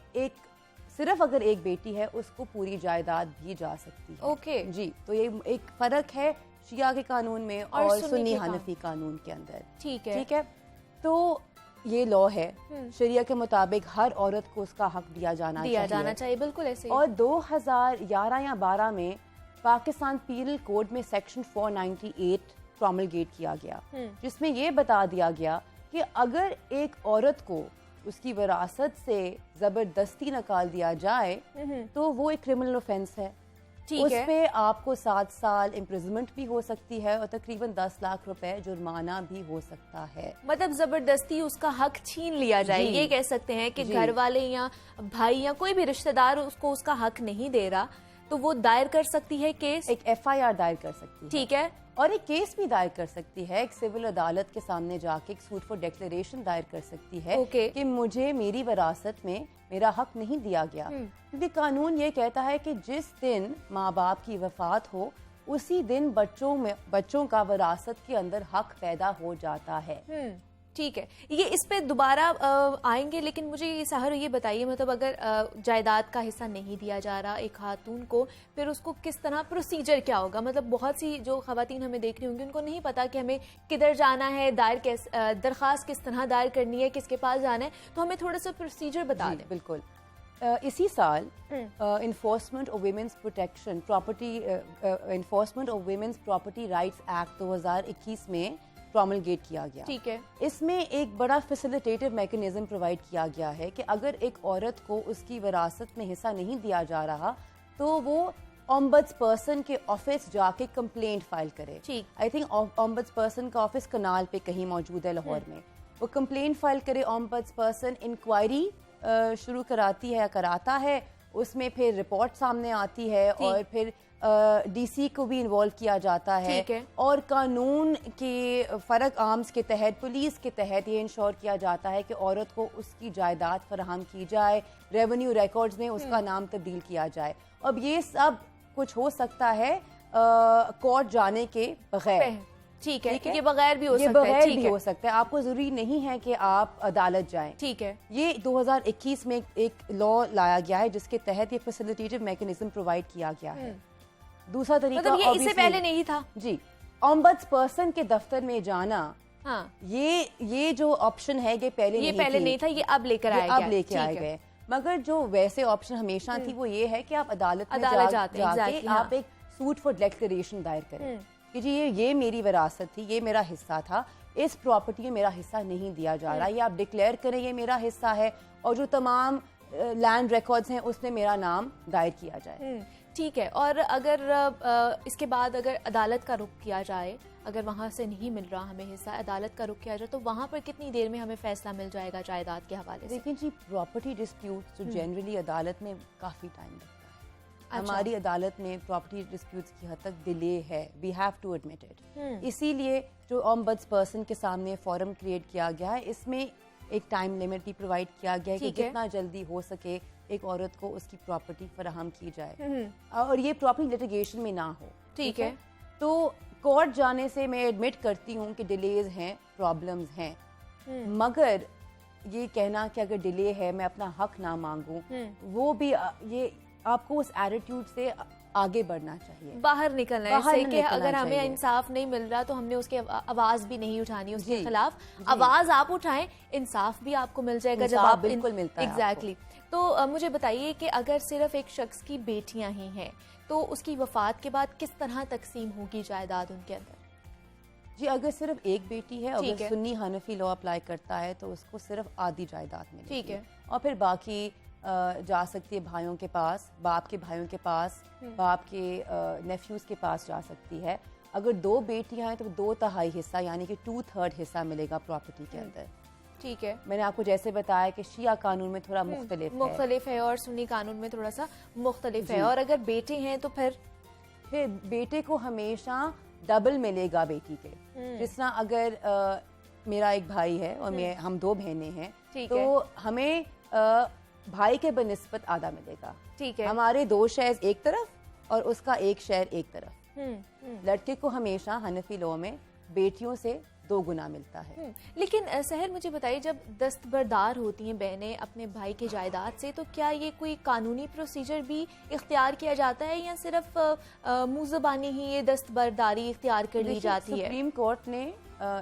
सिर्फ अगर एक बेटी है उसको पूरी जायदाद दी जा सकती है। ओके जी, तो ये एक फर्क है शिया के कानून में और सुन्नी हनफी कानून के अंदर। ठीक है। ठीक है। तो ये लॉ है, शरिया के मुताबिक हर औरत को उसका हक दिया जाना चाहिए। बिल्कुल ऐसे। और 2011 या 12 में पाकिस्तान पीनल कोड में सेक्शन 498 प्रोमलगेट किया गया, जिसमें ये बता दिया गया कि अगर एक औरत को उसकी विरासत से जबरदस्ती निकाल दिया जाए तो वो एक क्रिमिनल ऑफेंस है। उस पे आपको 7 साल इम्प्रिजनमेंट भी हो सकती है और तकरीबन 10 लाख रुपए जुर्माना भी हो सकता है। मतलब जबरदस्ती उसका हक छीन लिया जाए, ये कह सकते हैं कि घर वाले या भाई या कोई भी रिश्तेदार उसको उसका हक नहीं दे रहा, तो वो दायर कर सकती है केस, एक FIR दायर कर सकती है, ठीक है, और एक केस भी दायर कर सकती है, एक सिविल अदालत के सामने जाके एक सूट फॉर डिक्लेरेशन दायर कर सकती है कि मुझे मेरी विरासत में मेरा हक नहीं दिया गया। क्योंकि कानून ये कहता है कि जिस दिन माँ बाप की वफात हो उसी दिन बच्चों का विरासत के अंदर हक पैदा हो जाता है। ठीक है, ये इस पे दोबारा आएंगे, लेकिन मुझे ये सहर ये बताइए, मतलब अगर जायदाद का हिस्सा नहीं दिया जा रहा एक खातून को, फिर उसको किस तरह प्रोसीजर क्या होगा? मतलब बहुत सी जो खवातीन हमें देख रही होंगी उनको नहीं पता कि हमें किधर जाना है, दरखास्त किस तरह दायर करनी है, किसके पास जाना है, तो हमें थोड़ा सा प्रोसीजर बता दें। बिल्कुल। इसी साल enforcement of women's protection property enforcement of women's property rights act 2021 में प्रोमलगेट किया गया। ठीक है। इसमें एक बड़ा फैसिलिटेटिव मैकेनिज्म प्रोवाइड किया गया है कि अगर एक औरत को उसकी विरासत में हिस्सा नहीं दिया जा रहा तो वो ऑम्बड्स पर्सन के ऑफिस जाके कंप्लेंट फाइल करे। आई थिंक ऑम्बड्स पर्सन का ऑफिस कनाल पे कहीं मौजूद है लाहौर में। वो कंप्लेंट फाइल करे, ऑम्बड्स पर्सन इंक्वायरी शुरू कराती है या कराता है, उसमें फिर रिपोर्ट सामने आती है और फिर DC को भी इन्वॉल्व किया जाता है और कानून के फर्क आर्म्स के तहत, पुलिस के तहत ये इंश्योर किया जाता है कि औरत को उसकी जायदाद फराहम की जाए, रेवेन्यू रिकॉर्ड्स में उसका नाम तब्दील किया जाए। अब ये सब कुछ हो सकता है कोर्ट जाने के बगैर। ठीक है, ये बगैर भी हो ये सकता है। बगैर भी हो सकता है, आपको जरूरी नहीं है कि आप अदालत जाएं। ठीक है। ये 2021 में एक लॉ लाया गया है जिसके तहत ये फैसिलिटेटिव मैकेनिज्म प्रोवाइड किया गया है। दूसरा तरीका मतलब ये इससे पहले नहीं था जी। ऑम्बड्स पर्सन के दफ्तर में जाना, हाँ, ये जो ऑप्शन है ये पहले नहीं था, ये अब लेकर आए गए। मगर जो वैसे ऑप्शन हमेशा थी वो ये है कि आप अदालत में जाके आप एक सूट फॉर डिक्लेरेशन दायर करें कि जी ये मेरी विरासत थी, ये मेरा हिस्सा था, इस प्रॉपर्टी में मेरा हिस्सा नहीं दिया जा रहा, ये आप डिक्लेयर करें ये मेरा हिस्सा है और जो तमाम लैंड रिकॉर्ड्स हैं उसमें मेरा नाम दायर किया जाए। ठीक है। और अगर इसके बाद अगर अदालत का रुख किया जाए, अगर वहाँ से नहीं मिल रहा हमें हिस्सा, अदालत का रुख किया जाए, तो वहाँ पर कितनी देर में हमें फैसला मिल जाएगा जायदाद के हवाले से? देखिए जी, प्रॉपर्टी डिस्प्यूट जो जनरली अदालत में काफी टाइम लगता है। हमारी अदालत में प्रॉपर्टी डिस्प्यूट्स की हद तक डिले है, we have to admit it. इसीलिए जो ऑम्बड्स पर्सन के सामने फोरम क्रिएट किया गया है, इसमें एक टाइम लिमिट भी प्रोवाइड किया गया है कि जितना जल्दी हो सके एक औरत को उसकी प्रॉपर्टी फराहम की जाए और ये प्रॉपर्टी लिटिगेशन में ना हो। ठीक है। तो कोर्ट जाने से मैं एडमिट करती हूँ कि डिलेज हैं, प्रॉब्लम्स हैं, मगर ये कहना कि अगर डिले है मैं अपना हक ना मांगूं, वो भी ये आपको उस एटीट्यूड से आगे बढ़ना चाहिए, बाहर निकलना है कि अगर हमें इंसाफ नहीं मिल रहा तो हमने उसके आवाज भी नहीं उठानी, उसके खिलाफ आवाज आप उठाएं, इंसाफ भी आपको मिल जाएगा, जवाब बिल्कुल मिलता है। एग्जैक्टली। तो मुझे बताइए कि अगर सिर्फ एक शख्स की बेटियां ही हैं तो उसकी वफात के बाद किस तरह तकसीम होगी जायदाद उनके अंदर? जी, अगर सिर्फ एक बेटी है, अगर सुन्नी हनफी लॉ अप्लाई करता है तो उसको सिर्फ आधी जायदाद मिलेगी। ठीक है। और फिर बाकी जा सकती है भाइयों के पास, बाप के भाइयों के पास, बाप के नेफ्यूज के पास जा सकती है। अगर दो बेटियां हैं तो 2/3 हिस्सा यानी कि 2/3 हिस्सा मिलेगा प्रॉपर्टी के अंदर। ठीक है। मैंने आपको जैसे बताया कि शिया कानून में थोड़ा मुख्तलिफ है और सुन्नी कानून में थोड़ा सा मुख्तलिफ है। और अगर बेटे हैं तो फिर बेटे को हमेशा डबल मिलेगा बेटी के। जिस तरह अगर मेरा एक भाई है और हम 2 बहनें हैं तो हमें भाई के बनिस्बत आधा मिलेगा। ठीक है। हमारे 2 शेयर एक तरफ और उसका 1 शेयर एक तरफ। लड़के को हमेशा हनफी लॉ में बेटियों से 2 गुना मिलता है। लेकिन सहर मुझे बताइए, जब दस्तबरदार होती हैं बहनें अपने भाई के जायदाद से, तो क्या ये कोई कानूनी प्रोसीजर भी इख्तियार किया जाता है या सिर्फ मुंह ज़बानी ही ये दस्तबरदारी इख्तियार कर ली जाती है? सुप्रीम कोर्ट ने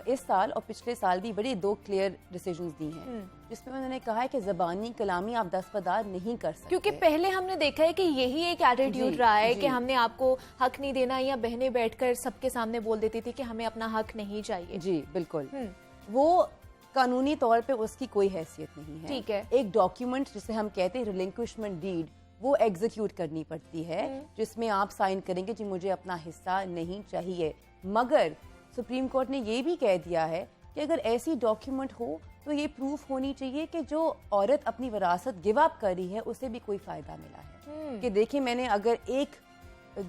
इस साल और पिछले साल भी बड़ी 2 क्लियर डिसीजंस दी हैं जिसमें उन्होंने कहा है कि ज़बानी कलामी आप दस्तबरदार नहीं कर सकते। क्योंकि पहले हमने देखा है कि यही एक एटीट्यूड रहा है कि हमने आपको हक नहीं देना, या बहनें बैठकर सबके सामने बोल देती थी कि हमें अपना हक नहीं चाहिए। जी बिल्कुल। वो कानूनी तौर पे उसकी कोई हैसियत नहीं है। ठीक है। एक डॉक्यूमेंट जिसे हम कहते हैं रिलिंक्विशमेंट डीड, वो एग्जीक्यूट करनी पड़ती है जिसमें आप साइन करेंगे जी मुझे अपना हिस्सा नहीं चाहिए। मगर सुप्रीम कोर्ट ने ये भी कह दिया है कि अगर ऐसी डॉक्यूमेंट हो तो ये प्रूफ होनी चाहिए कि जो औरत अपनी विरासत गिव अप कर रही है उसे भी कोई फायदा मिला है। कि देखिए, मैंने अगर एक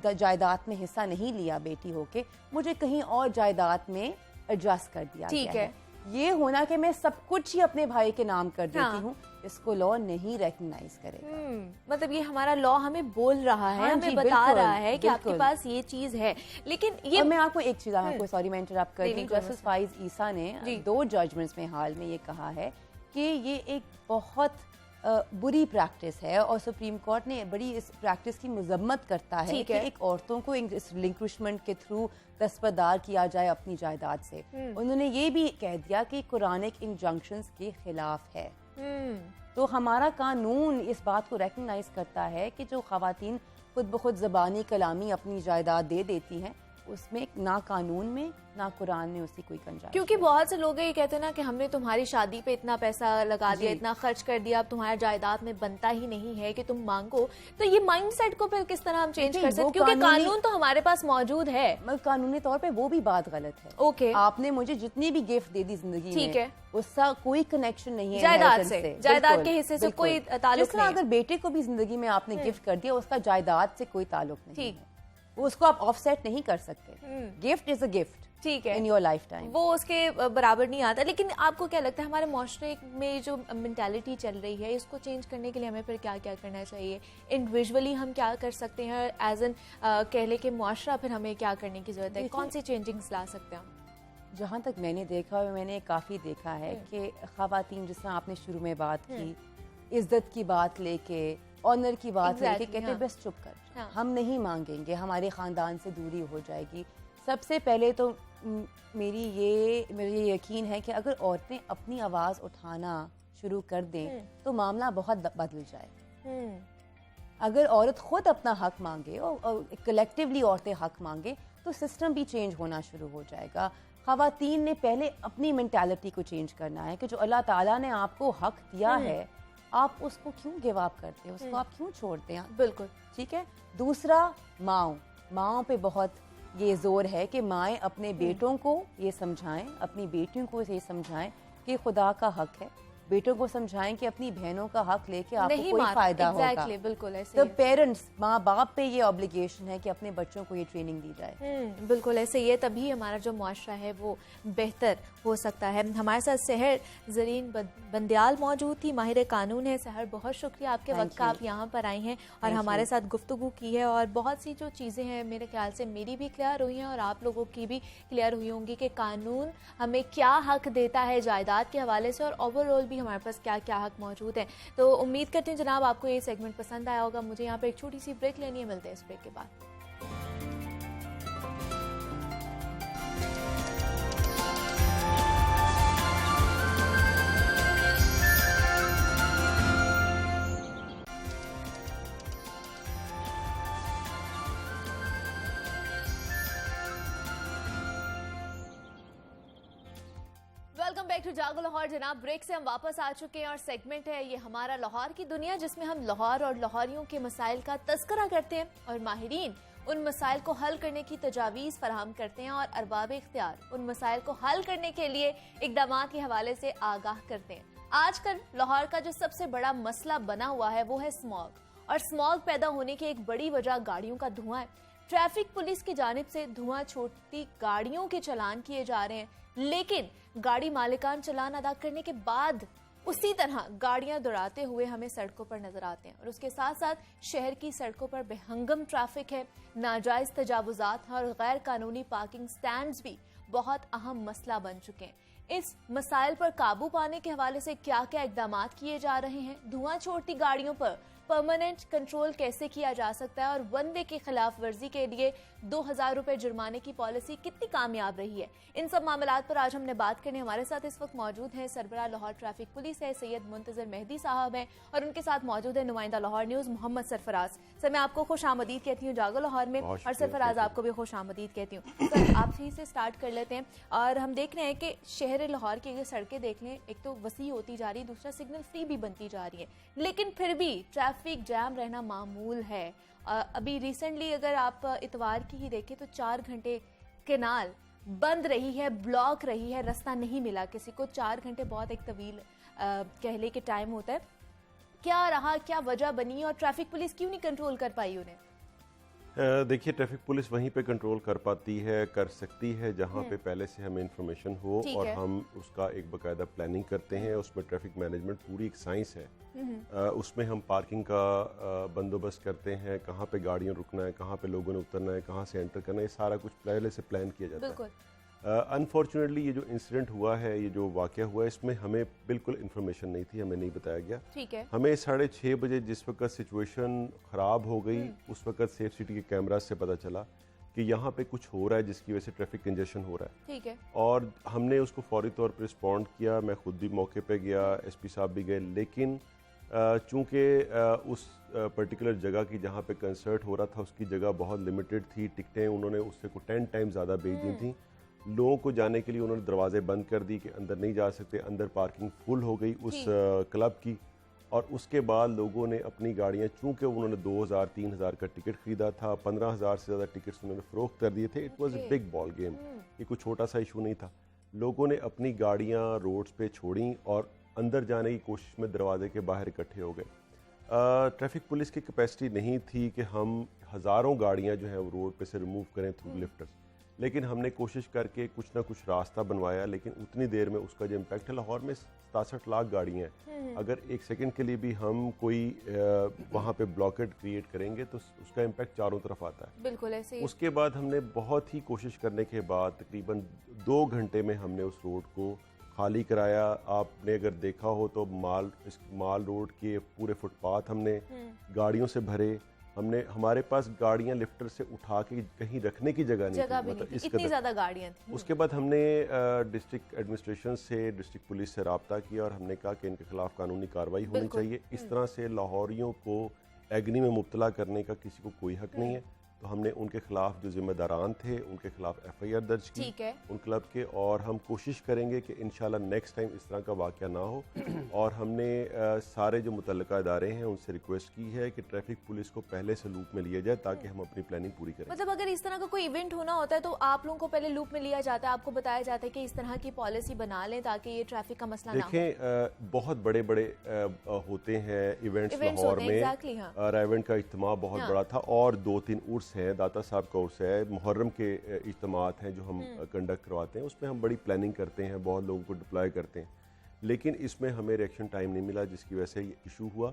जायदाद में हिस्सा नहीं लिया बेटी होके, मुझे कहीं और जायदाद में एडजस्ट कर दिया ठीक गया है। ये होना कि मैं सब कुछ ही अपने भाई के नाम कर देती हूँ, इसको लॉ नहीं रिकॉग्नाइज करेगा। मतलब ये हमारा लॉ हमें बोल रहा है, हाँ हमें जी, बता बिल्कुल, रहा है कि आपके बिल्कुल। पास ये चीज है, लेकिन ये और मैं आपको एक चीज, आपको सॉरी मैं इंटरप्ट कर नहीं, दी, नहीं, कोई जस्टिस फाइज ईसा ने जी। 2 जजमेंट्स में हाल में ये कहा है कि ये एक बहुत बुरी प्रैक्टिस है और सुप्रीम कोर्ट ने बड़ी इस प्रैक्टिस की मजम्मत करता है ठीक कि है। एक औरतों को इस रिलिंक्विशमेंट के थ्रू दस्तबरदार किया जाए अपनी जायदाद से। उन्होंने ये भी कह दिया कि कुरानिक इंजंक्शंस के खिलाफ है। तो हमारा कानून इस बात को रेकग्नाइज करता है कि जो खवातीन खुद ब खुद ज़बानी कलामी अपनी जायदाद दे देती हैं, उसमें ना कानून में ना कुरान में उसकी कोई गुंजाइश क्योंकि नहीं। बहुत से लोग ये कहते हैं ना कि हमने तुम्हारी शादी पे इतना पैसा लगा दिया, जी। इतना खर्च कर दिया, अब तुम्हारा जायदाद में बनता ही नहीं है कि तुम मांगो। तो ये माइंडसेट को फिर किस तरह हम चेंज देखिए, कर सकते हैं? वो क्योंकि कानूनी- कानून तो हमारे पास मौजूद है। मगर कानूनी तौर पे वो भी बात गलत है। ओके, आपने मुझे जितनी भी गिफ्ट दे दी जिंदगी ठीक में, है। उसका कोई कनेक्शन नहीं है जायदाद inheritance से, जायदाद बिल्कुल, के हिस्से से बिल्कुल। कोई ताल्लुक जिस तरह नहीं है। अगर बेटे को भी जिंदगी में आपने गिफ्ट कर दिया, उसका जायदाद से कोई ताल्लुक नहीं ठीक। है, वो उसको आप ऑफसेट नहीं कर सकते। गिफ्ट इज अ गिफ्ट ठीक है, इन योर लाइफ टाइम। वो उसके बराबर नहीं आता। लेकिन आपको क्या लगता है हमारे माशरे में जो मेंटालिटी चल रही है, इसको चेंज करने के लिए हमें फिर क्या क्या करना चाहिए? इंडिविजुअली हम क्या कर सकते हैं? एज एन कह ले कि माशरा फिर हमें क्या करने की जरूरत है? देखिए- कौन सी चेंजिंग्स ला सकते हैं हम? जहाँ तक मैंने देखा और मैंने काफ़ी देखा है कि ख़वातीन, जिस तरह आपने शुरू में बात की, इज्जत की बात लेके, ऑनर की बात लेके Exactly, कहते हाँ। बस चुप कर, हाँ। हम नहीं मांगेंगे, हमारे ख़ानदान से दूरी हो जाएगी। सबसे पहले तो मुझे यकीन है कि अगर औरतें अपनी आवाज़ उठाना शुरू कर दें तो मामला बहुत बदल जाए। अगर औरत खुद अपना हक मांगे और कलेक्टिवली औरतें हक मांगे तो सिस्टम भी चेंज होना शुरू हो जाएगा। ख़वातीन ने पहले अपनी मेंटालिटी को चेंज करना है कि जो अल्लाह ताला ने आपको हक दिया है, आप उसको क्यों गिव अप करते हैं, उसको आप क्यों छोड़ते हैं? बिल्कुल, ठीक है। दूसरा, माओं पे बहुत ये जोर है कि माएँ अपने बेटों को ये समझाएं, अपनी बेटियों को ये समझाएं कि खुदा का हक है, बेटों को समझाएं कि अपनी बहनों का हक लेके आपको नहीं कोई मार फायदा एग्जैक्टली, होगा। बिल्कुल ऐसे तो ही है। पेरेंट्स, माँ बाप पे ये ऑब्लिगेशन है कि अपने बच्चों को ये ट्रेनिंग दी जाए। बिल्कुल ऐसे ही है, तभी हमारा जो मुआशरा है वो बेहतर हो सकता है। हमारे साथ सहर जरीन बंदयाल मौजूद थी, माहिर कानून है। सहर, बहुत शुक्रिया आपके Thank वक्त का, you. आप यहाँ पर आई हैं और Thank हमारे you. साथ गुफ्तगू की है। और बहुत सी जो चीज़ें हैं मेरे ख्याल से मेरी भी क्लियर हुई हैं और आप लोगों की भी क्लियर हुई होंगी कि कानून हमें क्या हक देता है जायदाद के हवाले से और ओवरऑल भी हमारे पास क्या क्या हक मौजूद है। तो उम्मीद करती हूँ जनाब आपको ये सेगमेंट पसंद आया होगा। मुझे यहाँ पर एक छोटी सी ब्रेक लेनी है, मिलते हैं इस ब्रेक के बाद। वेलकम बैक टू जागो लाहौर। जनाब, ब्रेक से हम वापस आ चुके हैं और सेगमेंट है ये हमारा लाहौर की दुनिया, जिसमें हम लाहौर और लाहौरियों के मसाइल का तज़किरा करते हैं और माहिरीन उन मसाइल को हल करने की तजावीज़ फराहम करते हैं और अरबाब इख्तियार उन मसाइल को हल करने के लिए इक़दाम के हवाले से आगाह करते हैं। आजकल लाहौर का जो सबसे बड़ा मसला बना हुआ है वो है स्मॉग, और स्मॉग पैदा होने की एक बड़ी वजह गाड़ियों का धुआं है। ट्रैफिक पुलिस की जानिब से धुआं छोड़ती गाड़ियों के चालान किए जा रहे हैं, लेकिन गाड़ी मालिकान चालान अदा करने के बाद उसी तरह गाड़ियां दौड़ाते हुए हमें सड़कों पर नजर आते हैं। और उसके साथ साथ शहर की सड़कों पर बेहंगम ट्रैफिक है, नाजायज तजावुजात और गैर कानूनी पार्किंग स्टैंड्स भी बहुत अहम मसला बन चुके हैं। इस मसाइल पर काबू पाने के हवाले से क्या क्या इकदाम किए जा रहे हैं, धुआं छोड़ती गाड़ियों पर परमानेंट कंट्रोल कैसे किया जा सकता है और वन वे की खिलाफ वर्जी के लिए 2000 रुपए जुर्माने की पॉलिसी कितनी कामयाब रही है, इन सब मामलात पर आज हमने बात करनी। हमारे साथ इस वक्त मौजूद हैं सरबराह लाहौर ट्रैफिक पुलिस है सैयद मुंतजर मेहदी साहब हैं और उनके साथ मौजूद है नुमाइंदा लाहौर न्यूज मोहम्मद सरफराज। सर, मैं आपको खुश आमदीद कहती हूँ जागो लाहौर में, और सरफराज आपको भी खुश आमदीद कहती हूँ। सर, आपसे से स्टार्ट कर लेते हैं और हम देख रहे हैं कि शहर लाहौर की अगर सड़कें देख लें, एक तो वसी होती जा रही है, दूसरा सिग्नल फ्री भी बनती जा रही है, लेकिन फिर भी ट्रैफिक जैम रहना मामूल है। अभी रिसेंटली अगर आप इतवार की ही देखें तो 4 घंटे केनाल बंद रही है, ब्लॉक रही है, रास्ता नहीं मिला किसी को। 4 घंटे बहुत एक तवील कह ले के टाइम होता है। क्या रहा, क्या वजह बनी और ट्रैफिक पुलिस क्यों नहीं कंट्रोल कर पाई उन्हें? देखिए, ट्रैफिक पुलिस वहीं पे कंट्रोल कर पाती है, कर सकती है जहाँ पे पहले से हमें इंफॉर्मेशन हो और हम उसका एक बाकायदा प्लानिंग करते हैं। उसमें ट्रैफिक मैनेजमेंट पूरी एक साइंस है। उसमें हम पार्किंग का बंदोबस्त करते हैं, कहाँ पे गाड़ियाँ रुकना है, कहाँ पे लोगों ने उतरना है, कहाँ से एंटर करना है, ये सारा कुछ पहले से प्लान किया जाता है। अनफॉर्चुनेटली ये जो इंसिडेंट हुआ है, ये जो वाक़या हुआ है, इसमें हमें बिल्कुल इन्फॉर्मेशन नहीं थी, हमें नहीं बताया गया। ठीक है। हमें 6:30 बजे जिस वक्त सिचुएशन ख़राब हो गई, उस वक्त सेफ सिटी के कैमरा से पता चला कि यहाँ पे कुछ हो रहा है जिसकी वजह से ट्रैफिक कंजेशन हो रहा है। ठीक है। और हमने उसको फौरी तौर पर रिस्पॉन्ड किया। मैं खुद भी मौके पे गया, एसपी साहब भी गए, लेकिन चूँकि उस पर्टिकुलर जगह की जहाँ पे कंसर्ट हो रहा था उसकी जगह बहुत लिमिटेड थी। टिकटें उन्होंने उससे को 10 टाइम ज़्यादा भेज दी थी। लोगों को जाने के लिए उन्होंने दरवाजे बंद कर दी कि अंदर नहीं जा सकते। अंदर पार्किंग फुल हो गई उस क्लब की। और उसके बाद लोगों ने अपनी गाड़ियां, चूंकि उन्होंने 2000-3000 का टिकट खरीदा था, 15,000 से ज़्यादा टिकट्स उन्होंने फ़रोख्त कर दिए थे। It was a big ball game. ये कोई छोटा सा इशू नहीं था। लोगों ने अपनी गाड़ियां रोड्स पे छोड़ी और अंदर जाने की कोशिश में दरवाजे के बाहर इकट्ठे हो गए। ट्रैफिक पुलिस की कैपेसिटी नहीं थी कि हम हज़ारों गाड़ियाँ जो हैं वो रोड पे से रिमूव करें थ्रू लिफ्टर्स, लेकिन हमने कोशिश करके कुछ ना कुछ रास्ता बनवाया। लेकिन उतनी देर में उसका जो इम्पैक्ट है, लाहौर में 67 लाख गाड़ियाँ हैं, अगर एक सेकंड के लिए भी हम कोई वहाँ पे ब्लॉकेट क्रिएट करेंगे तो उसका इम्पैक्ट चारों तरफ आता है। बिल्कुल ऐसे ही। उसके बाद हमने बहुत ही कोशिश करने के बाद तकरीबन 2 घंटे में हमने उस रोड को खाली कराया। आपने अगर देखा हो तो माल रोड के पूरे फुटपाथ हमने गाड़ियों से भरे। हमने, हमारे पास गाड़ियां लिफ्टर से उठा के कहीं रखने की जगह नहीं थी, मतलब इतनी ज़्यादा गाड़ियां थी। उसके बाद हमने डिस्ट्रिक्ट एडमिनिस्ट्रेशन से, डिस्ट्रिक्ट पुलिस से रब्ता किया और हमने कहा कि इनके खिलाफ कानूनी कार्रवाई होनी चाहिए। इस तरह से लाहौरियों को एग्नी में मुब्तला करने का किसी को कोई हक नहीं है। तो हमने उनके खिलाफ जो जिम्मेदारान थे उनके खिलाफ FIR दर्ज की उन क्लब के, और हम कोशिश करेंगे कि इंशाल्लाह नेक्स्ट टाइम इस तरह का वाक़या ना हो। और हमने सारे जो मुतल्लिका इदारे हैं उनसे रिक्वेस्ट की है कि ट्रैफिक पुलिस को पहले से लूप में लिया जाए ताकि हम अपनी प्लानिंग पूरी करें। मतलब अगर इस तरह का कोई इवेंट होना होता है तो आप लोगों को पहले लूप में लिया जाता है, आपको बताया जाता है कि इस तरह की पॉलिसी बना लें ताकि ये ट्रैफिक का मसला ना हो। देखें, बहुत बड़े बड़े होते हैं इवेंट्स लाहौर में। राइवेंट का इज्तिमा बहुत बड़ा था और 2-3 उर्स हैं, दाता साहब का उर्स है, मुहर्रम के इज्तिमात हैं जो हम कंडक्ट करवाते हैं। उसमें हम बड़ी प्लानिंग करते हैं, बहुत लोगों को डिप्लॉय करते हैं। लेकिन इसमें हमें रिएक्शन टाइम नहीं मिला जिसकी वजह से ये इशू हुआ।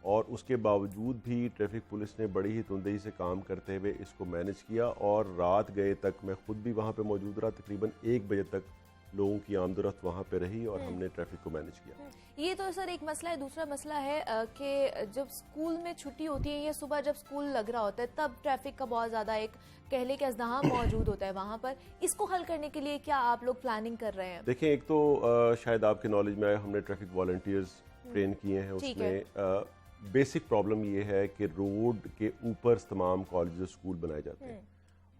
और उसके बावजूद भी ट्रैफिक पुलिस ने बड़ी ही तुंदगी से काम करते हुए इसको मैनेज किया। और रात गए तक मैं खुद भी वहाँ पे मौजूद रहा, तकरीबन 1 बजे तक लोगों की आमदोरफ्त वहाँ पे रही और हमने ट्रैफिक को मैनेज किया। ये तो सर एक मसला है। दूसरा मसला है कि जब स्कूल में छुट्टी होती है या सुबह जब स्कूल लग रहा होता है तब ट्रैफिक का बहुत ज़्यादा एक कह ले कि अज़्दहाम मौजूद होता है वहाँ पर। इसको हल करने के लिए क्या आप लोग प्लानिंग कर रहे हैं? देखिए, एक तो शायद आपके नॉलेज में आया, हमने ट्रैफिक वॉलंटियर्स ट्रेन किए हैं। उसमें बेसिक प्रॉब्लम ये है कि रोड के ऊपर तमाम कॉलेज स्कूल बनाए जाते हैं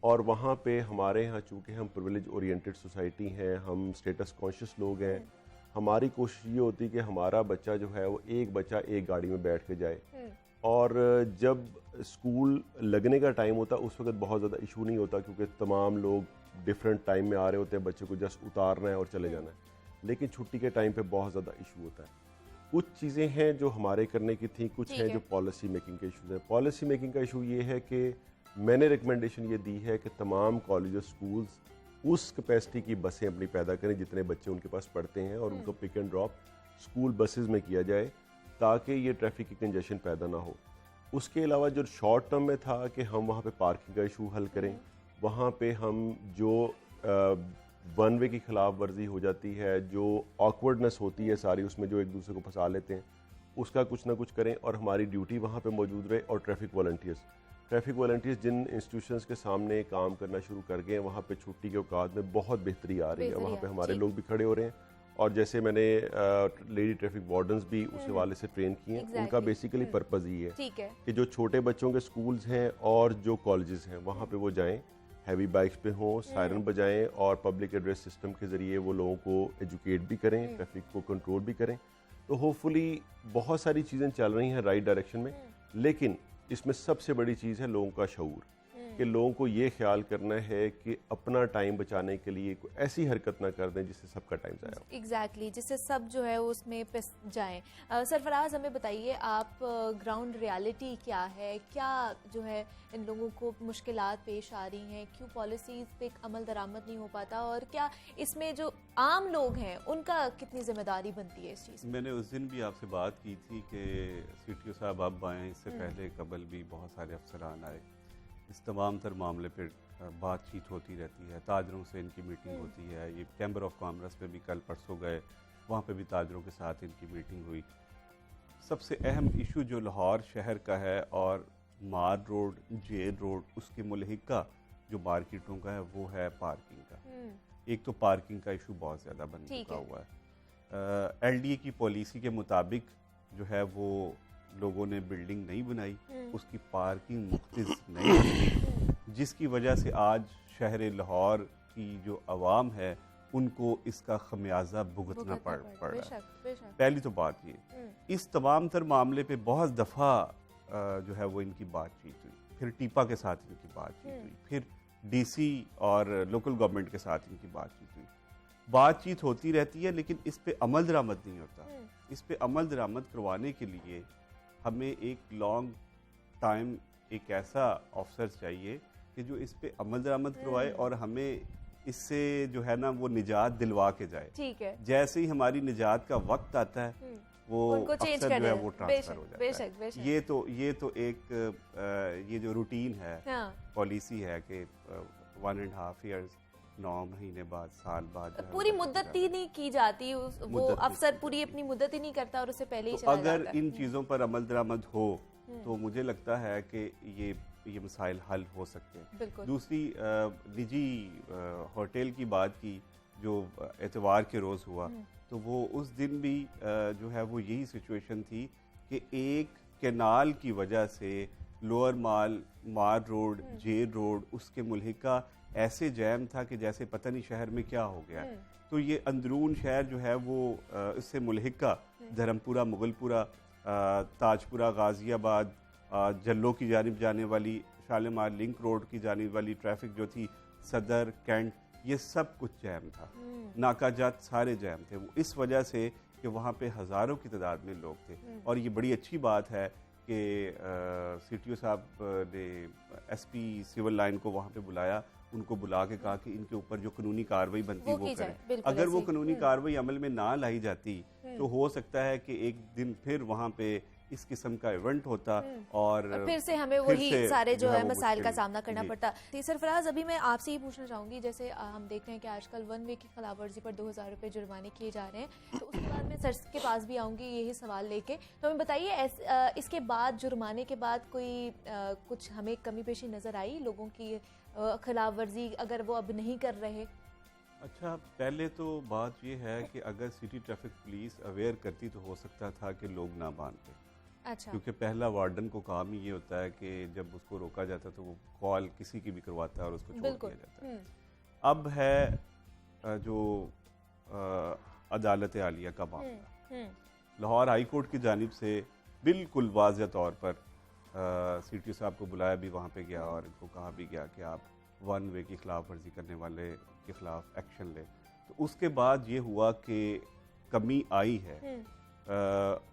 और वहाँ पे हमारे यहाँ चूँकि हम प्रिविलेज ओरिएंटेड सोसाइटी हैं, हम स्टेटस कॉन्शियस लोग हैं, हमारी कोशिश ये होती है कि हमारा बच्चा जो है वो एक बच्चा एक गाड़ी में बैठ के जाए। और जब स्कूल लगने का टाइम होता उस वक्त बहुत ज़्यादा इशू नहीं होता क्योंकि तमाम लोग डिफरेंट टाइम में आ रहे होते हैं, बच्चे को जस्ट उतारना है और चले जाना है। लेकिन छुट्टी के टाइम पे बहुत ज़्यादा इशू होता है। कुछ चीज़ें हैं जो हमारे करने की थी, कुछ हैं जो पॉलिसी मेकिंग के इशूज़ हैं। पॉलिसी मेकिंग का इशू ये है कि मैंने रिकमेंडेशन ये दी है कि तमाम कॉलेज स्कूल्स उस कैपेसिटी की बसें अपनी पैदा करें जितने बच्चे उनके पास पढ़ते हैं और उनको pick and drop school buses में किया जाए ताकि ये ट्रैफिक की कंजेशन पैदा ना हो। उसके अलावा जो शॉर्ट टर्म में था कि हम वहाँ पे पार्किंग का इशू हल करें, वहाँ पे हम जो वन वे की खिलाफ वर्जी हो जाती है, जो ऑकवर्डनेस होती है सारी, उसमें जो एक दूसरे को फंसा लेते हैं, उसका कुछ ना कुछ करें और हमारी ड्यूटी वहाँ पे मौजूद रहे। और ट्रैफिक वॉलंटियर्स जिन इंस्टीट्यूशंस के सामने काम करना शुरू कर गए हैं वहाँ पे छुट्टी के औकात में बहुत बेहतरी आ रही है। वहाँ पे हमारे लोग भी खड़े हो रहे हैं और जैसे मैंने लेडी ट्रैफिक वार्डन्स भी उस हवाले से ट्रेन किए हैं। उनका बेसिकली पर्पज़ ही है कि जो छोटे बच्चों के स्कूल्स हैं और जो कॉलेजेस हैं वहाँ पे वो जाएँ, हैवी बाइक्स पे हों, सायरन बजाएं और पब्लिक एड्रेस सिस्टम के ज़रिए वो लोगों को एजुकेट भी करें, ट्रैफिक को कंट्रोल भी करें। तो होपफुली बहुत सारी चीज़ें चल रही हैं राइट डायरेक्शन में, लेकिन इसमें सबसे बड़ी चीज़ है लोगों का शऊर कि लोगों को ये ख्याल करना है कि अपना टाइम बचाने के लिए कोई ऐसी हरकत ना कर दें जिससे सबका टाइम ज़ाया हो। एग्जैक्टली, जिससे सब जो है उसमें पिस जाएं। सरफराज, हमें बताइए आप ग्राउंड रियलिटी क्या है, क्या जो है इन लोगों को मुश्किलात पेश आ रही हैं, क्यों पॉलिसीज़ पे अमल दरामद नहीं हो पाता, और क्या इसमें जो आम लोग हैं उनका कितनी जिम्मेदारी बनती है इस चीज़ में? मैंने उस दिन भी आपसे बात की थी कि CTO साहब अब आए, इससे पहले कबल भी बहुत सारे अफसरान आए, इस तमाम तर मामले पर बातचीत होती रहती है, ताजरों से इनकी मीटिंग होती है। ये चैम्बर ऑफ कॉमर्स पे भी कल परसों गए, वहाँ पे भी ताजरों के साथ इनकी मीटिंग हुई। सबसे अहम इशू जो लाहौर शहर का है और मार रोड, जेल रोड, उसके मुल्हिका जो मार्केटों का है वो है पार्किंग का। एक तो पार्किंग का इशू बहुत ज़्यादा बन चुका हुआ है। LDA की पॉलिसी के मुताबिक जो है वो लोगों ने बिल्डिंग नहीं बनाई, उसकी पार्किंग मुख्तस नहीं बनी, जिसकी वजह से आज शहर लाहौर की जो आवाम है उनको इसका खमियाजा भुगतना पड़ रहा है। पहली तो बात ये, इस तमाम तर मामले पे बहुत दफ़ा जो है वो इनकी बातचीत हुई, फिर टीपा के साथ इनकी बातचीत हुई, फिर DC और लोकल गवर्नमेंट के साथ इनकी बातचीत हुई। बातचीत होती रहती है लेकिन इस पे अमल दरामद नहीं होता। इस पे अमल दरामद करवाने के लिए हमें एक लॉन्ग टाइम एक ऐसा ऑफिसर चाहिए कि जो इस पे अमल दरामद करवाए और हमें इससे जो है ना वो निजात दिलवा के जाए। ठीक है, जैसे ही हमारी निजात का वक्त आता है वो चेंज अफसर कर जो है वो ट्रांसफर हो जाता बेशक, है। बेशक। ये तो एक ये जो रूटीन है, पॉलिसी है कि 1.5 years 9 महीने बाद, साल बाद जो है पूरी वो मुद्दत ही नहीं की जाती, वो अफसर पूरी अपनी मुद्दत ही नहीं करता और उससे पहले ही तो चला अगर जाता है। इन चीज़ों पर अमल दरामद हो तो मुझे लगता है कि ये मसाइल हल हो सकते हैं। बिल्कुल। दूसरी निजी होटल की बात की जो एतवार के रोज़ हुआ, तो वो उस दिन भी जो है वो यही सिचुएशन थी कि एक कैनाल की वजह से लोअर मार रोड, जेल रोड, उसके मुल्हिका ऐसे जैम था कि जैसे पता नहीं शहर में क्या हो गया। तो ये अंदरून शहर जो है वो इससे मुल्हिका धर्मपुरा, मुगलपुरा, ताजपुरा, गाजियाबाद, जल्लो की जानिब जाने वाली शालीमार लिंक रोड की जानिब वाली ट्रैफिक जो थी, सदर, कैंट, ये सब कुछ जैम था। नाकाजात सारे जैम थे। वो इस वजह से कि वहाँ पे हज़ारों की तादाद में लोग थे। और ये बड़ी अच्छी बात है कि CTO साहब ने SP सिविल लाइन को वहाँ पे बुलाया, उनको बुला के कहा कि इनके ऊपर जो कानूनी कार्रवाई बनती है वो करें। अगर वो कानूनी कार्रवाई अमल में ना लाई जाती तो हो सकता है कि एक दिन फिर वहाँ पे इस किस्म का इवेंट होता और फिर से हमें वही सारे जो है मसाइल का सामना करना पड़ता। सरफराज, अभी मैं आपसे ये पूछना चाहूंगी, जैसे हम देख रहे हैं कि आजकल 1 वे की खिलाफ वर्जी पर 2000 रुपये जुर्माने किए जा रहे हैं, तो उसके बाद मैं सर के पास भी आऊंगी यही सवाल लेके। तो हमें बताइए इसके बाद, जुर्माने के बाद कोई कुछ हमें कमी पेशी नजर आई लोगों की खिलाफ वर्जी अगर वो अब नहीं कर रहे? अच्छा, पहले तो बात ये है कि अगर सिटी ट्रैफिक पुलिस अवेयर करती तो हो सकता था कि लोग ना बांधते। अच्छा। क्योंकि पहला वार्डन को काम ही ये होता है कि जब उसको रोका जाता है तो वो कॉल किसी की भी करवाता है और उसको छोड़ दिया जाता है। अब है जो अदालत आलिया का मामला, लाहौर हाई कोर्ट की जानिब से बिल्कुल वाज़ेह तौर पर CTO साहब को बुलाया भी, वहाँ पे गया और इनको कहा भी गया कि आप 1 वे की खिलाफ वर्जी करने वाले के खिलाफ एक्शन लें। तो उसके बाद ये हुआ कि कमी आई है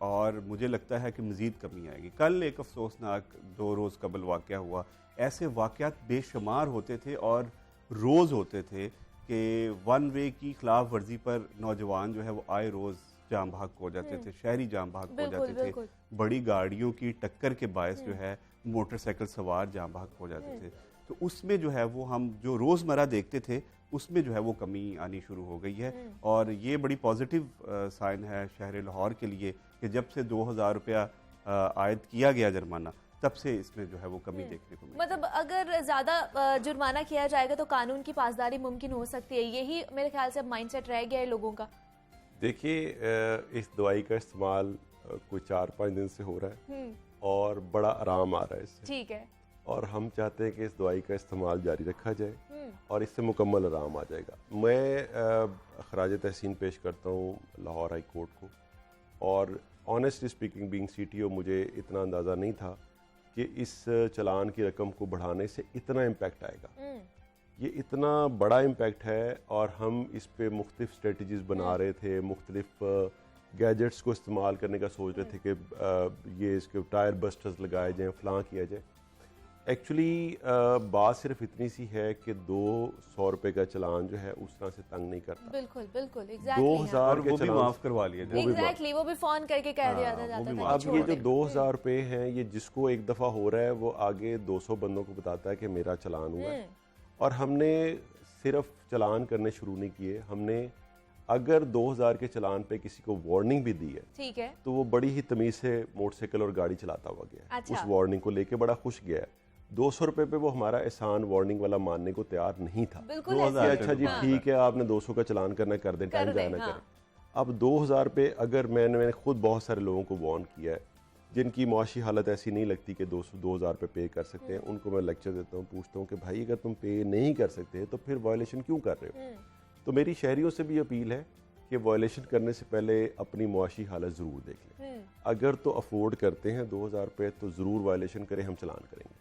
और मुझे लगता है कि मज़ीद कमी आएगी। कल एक अफसोसनाक 2 रोज़ कबल वाक़या हुआ, ऐसे वाक़यात बेशुमार होते थे और रोज़ होते थे कि 1 वे की खिलाफ वर्जी पर नौजवान जो है वो आए रोज़ जाम भाग हो जाते थे, शहरी जाम भाग हो जाते थे, बड़ी गाड़ियों की टक्कर के बायस जो है मोटरसाइकिल सवार जाम भाग हो जाते थे। तो उसमें जो है वो हम जो रोज़मर्रा देखते थे उसमें जो है वो कमी आनी शुरू हो गई है। और ये बड़ी पॉजिटिव साइन है शहर लाहौर के लिए कि जब से 2000 रुपया आयद किया गया जुर्माना, तब से इसमें जो है वो कमी देखने को मिली। मतलब अगर ज़्यादा जुर्माना किया जाएगा तो कानून की पासदारी मुमकिन हो सकती है, यही मेरे ख्याल से अब माइंडसेट रह गया है लोगों का। देखिए, इस दवाई का इस्तेमाल कोई 4-5 दिन से हो रहा है और बड़ा आराम आ रहा है इससे। ठीक है। और हम चाहते हैं कि इस दवाई का इस्तेमाल जारी रखा जाए और इससे मुकम्मल आराम आ जाएगा। मैं खराज तहसीन पेश करता हूँ लाहौर हाई कोर्ट को, और ऑनेस्टली स्पीकिंग बीइंग CTO मुझे इतना अंदाज़ा नहीं था कि इस चलान की रकम को बढ़ाने से इतना इम्पैक्ट आएगा। ये इतना बड़ा इम्पैक्ट है और हम इस पे मुख्तलिफ स्ट्रेटजीज बना रहे थे, मुख्तलिफ गैजेट्स को इस्तेमाल करने का सोच रहे थे कि ये इसके टायर बस्टर्स लगाए जाएँ, फलां किया जाए। एक्चुअली बात सिर्फ इतनी सी है कि 200 रुपए का चलान जो है उस तरह से तंग नहीं करता। बिल्कुल बिल्कुल 2000 के वो भी चलान माफ करवा लिया जाए। एग्जैक्टली वो भी फोन करके कह दिया जाता था। अब ये जो 2000 रुपए हैं, ये जिसको एक दफा हो रहा है वो आगे 200 बंदों को बताता है कि मेरा चलान हुआ है। और हमने सिर्फ चलान करने शुरू नहीं किए, हमने अगर 2000 के चलान पे किसी को वार्निंग भी दी है, ठीक है, तो वो बड़ी ही तमीज से मोटरसाइकिल और गाड़ी चलाता हुआ गया। अच्छा। उस वार्निंग को लेके बड़ा खुश गया है। 200 रुपए पे वो हमारा एहसान वार्निंग वाला मानने को तैयार नहीं था। बिल्कुल कि ऐसे ही। अच्छा जी हाँ। ठीक है, आपने 200 का चलान करना कर दें, टाइम जाया ना हाँ। करें। अब 2000 पे अगर मैंने खुद बहुत सारे लोगों को वार्न किया है जिनकी मुआशी हालत ऐसी नहीं लगती कि 2000 पे पे कर सकते हैं, उनको मैं लेक्चर देता हूँ, पूछता हूँ कि भाई अगर तुम पे नहीं कर सकते तो फिर वायलेशन क्यों कर रहे हो। तो मेरी शहरियों से भी अपील है कि वायलेशन करने से पहले अपनी मुआशी हालत ज़रूर देख लें। अगर तो अफोर्ड करते हैं 2000 रुपये तो ज़रूर वायलेशन करें, हम चलान करेंगे।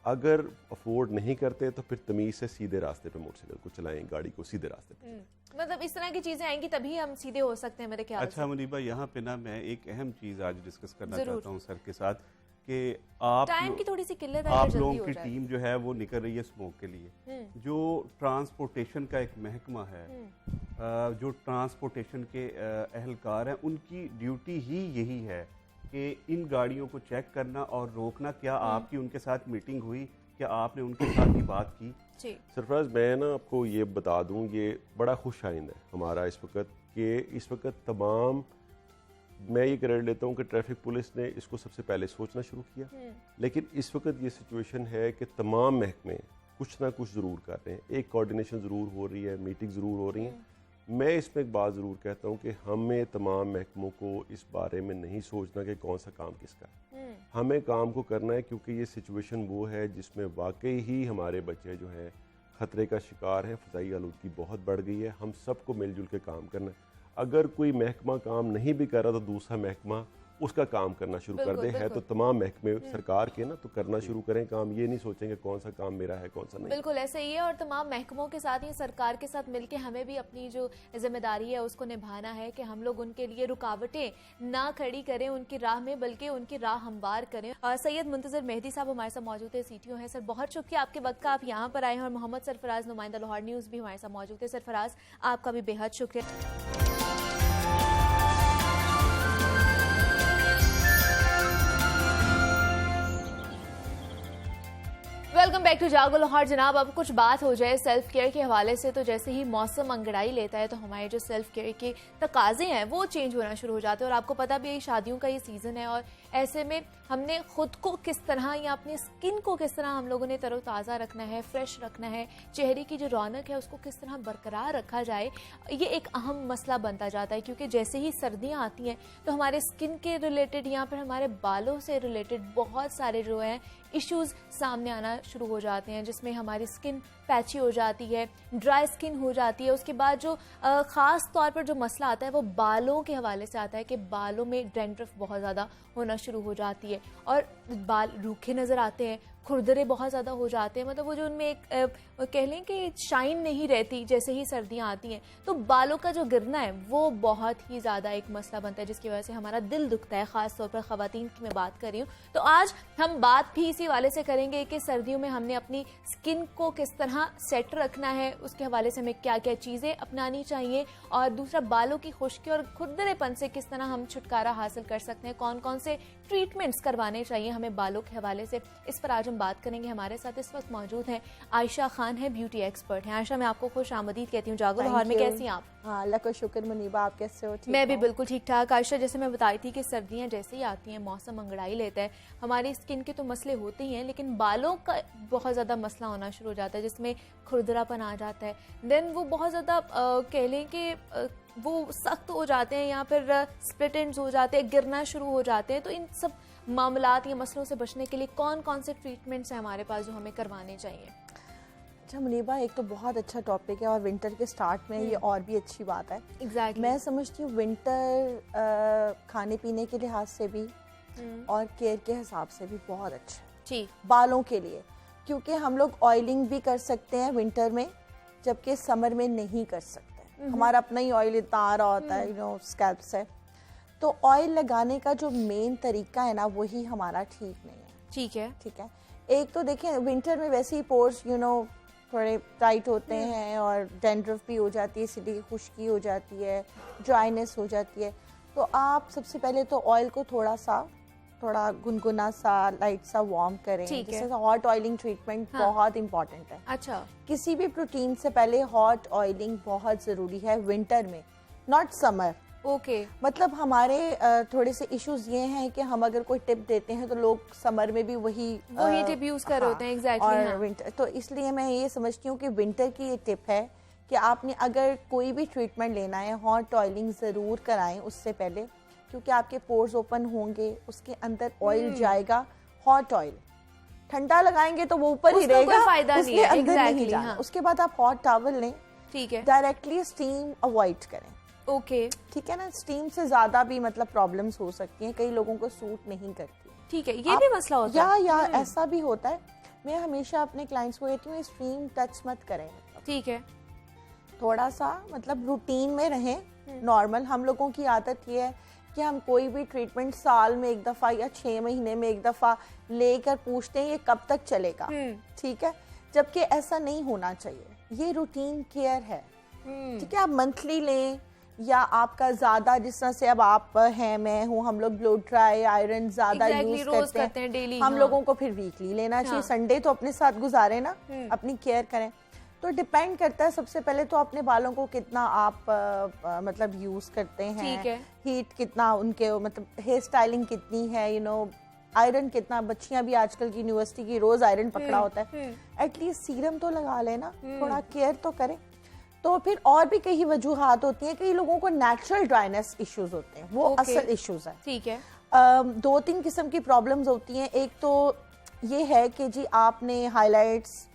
अगर अफोर्ड नहीं करते तो फिर तमीज़ से सीधे रास्ते पे मोटरसाइकिल को चलाएं, गाड़ी को सीधे रास्ते पे चलाएं। मतलब इस तरह की चीजें आएंगी तभी हम सीधे हो सकते हैं मेरे ख्याल अच्छा मुनीबा, यहाँ पे ना मैं एक अहम चीज़ आज डिस्कस करना जरूर। चाहता हूँ सर के साथ कि आप टाइम की थोड़ी सी किल्लत है, आप जल्दी लोगों हो की जाए। टीम जो है वो निकल रही है स्मोक के लिए। जो ट्रांसपोर्टेशन का एक महकमा है, जो ट्रांसपोर्टेशन के अहलकार हैं, उनकी ड्यूटी ही यही है कि इन गाड़ियों को चेक करना और रोकना। क्या आपकी उनके साथ मीटिंग हुई? क्या आपने उनके साथ ही बात की? सरफराज, मैं ना आपको ये बता दूं, ये बड़ा खुश आइंद है हमारा इस वक्त कि इस वक्त तमाम, मैं ये क्रेडिट लेता हूँ कि ट्रैफिक पुलिस ने इसको सबसे पहले सोचना शुरू किया, लेकिन इस वक्त ये सिचुएशन है कि तमाम महकमे कुछ ना कुछ ज़रूर कर रहे हैं। एक कोऑर्डिनेशन ज़रूर हो रही है, मीटिंग ज़रूर हो रही है। मैं इसमें एक बात ज़रूर कहता हूँ कि हमें तमाम महकमों को इस बारे में नहीं सोचना कि कौन सा काम किसका है। हमें काम को करना है, क्योंकि ये सिचुएशन वो है जिसमें वाकई ही हमारे बच्चे जो हैं ख़तरे का शिकार हैं। फ़ज़ाई आलूदगी बहुत बढ़ गई है, हम सबको मिलजुल के काम करना है। अगर कोई महकमा काम नहीं भी कर रहा तो दूसरा महकमा उसका काम करना शुरू कर दे। है तो तमाम महकमे सरकार के ना, तो करना शुरू करें काम। ये नहीं सोचेंगे कौन सा काम मेरा है कौन सा नहीं। बिल्कुल ऐसे ही है, और तमाम महकमों के साथ ही सरकार के साथ मिलके हमें भी अपनी जो जिम्मेदारी है उसको निभाना है कि हम लोग उनके लिए रुकावटें ना खड़ी करें उनकी राह में, बल्कि उनकी राह हमवार करें। और सैयद मुंतजर मेहदी साहब हमारे साथ मौजूद है, CTO हैं। सर बहुत शुक्रिया आपके वक्त का, आप यहाँ पर आए हैं। और मोहम्मद सरफराज, नुमाइंदा लाहौर न्यूज़ भी हमारे साथ मौजूद है। सरफराज, आपका भी बेहद शुक्रिया। वेलकम बैक टू जागो लाहौर। जनाब, अब कुछ बात हो जाए सेल्फ केयर के हवाले से, तो जैसे ही मौसम अंगड़ाई लेता है तो हमारे जो सेल्फ केयर के तकाजे हैं वो चेंज होना शुरू हो जाते हैं। और आपको पता भी है शादियों का ये सीज़न है, और ऐसे में हमने खुद को किस तरह या अपनी स्किन को किस तरह हम लोगों ने तरोताज़ा रखना है, फ्रेश रखना है, चेहरे की जो रौनक है उसको किस तरह बरकरार रखा जाए, ये एक अहम मसला बनता जाता है। क्योंकि जैसे ही सर्दियाँ आती हैं तो हमारे स्किन के रिलेटेड या फिर हमारे बालों से रिलेटेड बहुत सारे जो हैं इश्यूज़ सामने आना शुरू हो जाते हैं, जिसमें हमारी स्किन पैची हो जाती है, ड्राई स्किन हो जाती है। उसके बाद जो ख़ास तौर पर जो मसला आता है वो बालों के हवाले से आता है कि बालों में डैंड्रफ बहुत ज़्यादा होना शुरू हो जाती है और बाल रूखे नज़र आते हैं, खुरदरे बहुत ज़्यादा हो जाते हैं। मतलब वो जो उनमें एक कह लें कि शाइन नहीं रहती जैसे ही सर्दियाँ आती हैं। तो बालों का जो गिरना है वो बहुत ही ज़्यादा एक मसला बनता है, जिसकी वजह से हमारा दिल दुखता है, ख़ास तौर पर ख़वातीन की मैं बात कर रही हूँ। तो आज हम बात भी इसी वाले से करेंगे कि सर्दियों में हमने अपनी स्किन को किस तरह सेट रखना है, उसके हवाले से हमें क्या क्या चीज़ें अपनानी चाहिए, और दूसरा बालों की खुश्की और खुरदरेपन से किस तरह हम छुटकारा हासिल कर सकते हैं, कौन कौन से ट्रीटमेंट्स करवाने चाहिए हमें बालों के हवाले से। इस पर आज हम बात करेंगे। हमारे साथ इस वक्त मौजूद हैं आयशा खान है, ब्यूटी एक्सपर्ट हैं। आयशा, मैं आपको खुश आमदीद कहती हूँ जागो लाहौर में। कैसी हैं आप? हाँ, अल्लाह का शुक्र। मुनीबा, आप कैसे हो? मैं भी बिल्कुल ठीक ठाक। आयशा, जैसे मैं बताई थी कि सर्दियाँ जैसे ही आती हैं मौसम अंगड़ाई लेता है, हमारी स्किन के तो मसले होते ही हैं, लेकिन बालों का बहुत ज़्यादा मसला होना शुरू हो जाता है, जिसमें खुरदरापन आ जाता है। देन वो बहुत ज़्यादा कह लें कि वो सख्त हो जाते हैं या फिर स्प्लिट एंड्स हो जाते हैं, गिरना शुरू हो जाते हैं। तो इन सब मामलात या मसलों से बचने के लिए कौन कौन से ट्रीटमेंट्स हैं हमारे पास जो हमें करवाने चाहिए? अच्छा मुनीबा, एक तो बहुत अच्छा टॉपिक है और विंटर के स्टार्ट में ये और भी अच्छी बात है। एग्जैक्टली। मैं समझती हूँ विंटर खाने पीने के लिहाज से भी और केयर के हिसाब से भी बहुत अच्छा। जी, बालों के लिए, क्योंकि हम लोग ऑयलिंग भी कर सकते हैं विंटर में, जबकि समर में नहीं कर सकते। हमारा अपना ही ऑयल इतना आ रहा होता है स्कैल्प से। तो ऑयल लगाने का जो मेन तरीका है ना, वही हमारा ठीक नहीं है। ठीक है, ठीक है। एक तो देखिए विंटर में वैसे ही पोर्स थोड़े टाइट होते हैं और डैंड्रफ भी हो जाती है, सीधी खुश्की हो जाती है, ड्राइनेस हो जाती है। तो आप सबसे पहले तो ऑयल को थोड़ा गुनगुना सा लाइट सा वार्म करें। जैसे हॉट ऑयलिंग ट्रीटमेंट बहुत इंपॉर्टेंट है। अच्छा, किसी भी प्रोटीन से पहले हॉट ऑयलिंग बहुत ज़रूरी है विंटर में, नॉट समर। ओके, मतलब हमारे थोड़े से इश्यूज ये हैं कि हम अगर कोई टिप देते हैं तो लोग समर में भी वही टिप यूज कर रहे होते हैं। एग्जैक्टली, और विंटर, तो इसलिए मैं ये समझती हूँ कि विंटर की ये टिप है कि आपने अगर कोई भी ट्रीटमेंट लेना है, हॉट ऑयलिंग ज़रूर कराएं उससे पहले, क्योंकि आपके पोर्स ओपन होंगे, उसके अंदर ऑयल जाएगा, हॉट ऑयल। ठंडा लगाएंगे तो वो ऊपर ही रहेगा, कोई फायदा नहीं है। अंदर नहीं जाना। उसके बाद आप हॉट टॉवल लें, ठीक है, डायरेक्टली स्टीम अवॉइड करें। ओके, ठीक है ना, स्टीम से ज्यादा भी मतलब प्रॉब्लम्स हो सकती हैं, कई लोगों को सूट नहीं करती। ठीक है, ये भी मसला होता है या ऐसा भी होता है। मैं हमेशा अपने क्लाइंट्स को कहती हूँ स्टीम टच मत करें, ठीक है, थोड़ा सा मतलब रूटीन में रहें। नॉर्मल हम लोगों की आदत ये है कि हम कोई भी ट्रीटमेंट साल में एक दफ़ा या 6 महीने में एक दफ़ा लेकर पूछते हैं ये कब तक चलेगा। ठीक है, जबकि ऐसा नहीं होना चाहिए। ये रूटीन केयर है। ठीक है, आप मंथली लें या आपका ज़्यादा, जिस तरह से अब आप हैं, मैं हूँ, हम लोग ब्लो ड्राई आयरन ज़्यादा यूज करते हैं डेली, हम लोगों को फिर वीकली लेना चाहिए। संडे तो अपने साथ गुजारे ना, अपनी केयर करें। तो डिपेंड करता है सबसे पहले तो अपने बालों को कितना आप मतलब यूज करते हैं, ठीक है, हीट कितना उनके, मतलब हेयर स्टाइलिंग कितनी है, आयरन कितना। बच्चियां भी आजकल की यूनिवर्सिटी की रोज आयरन पकड़ा होता है, एटलीस्ट सीरम तो लगा लेना, थोड़ा केयर तो करें। तो फिर और भी कई वजूहात होती हैं, कई लोगों को नेचुरल ड्राइनेस इश्यूज होते हैं, वो असल इश्यूज है। ठीक है, 2-3 किस्म की प्रॉब्लम्स होती हैं। एक तो ये है कि जी आपने हाइलाइट्स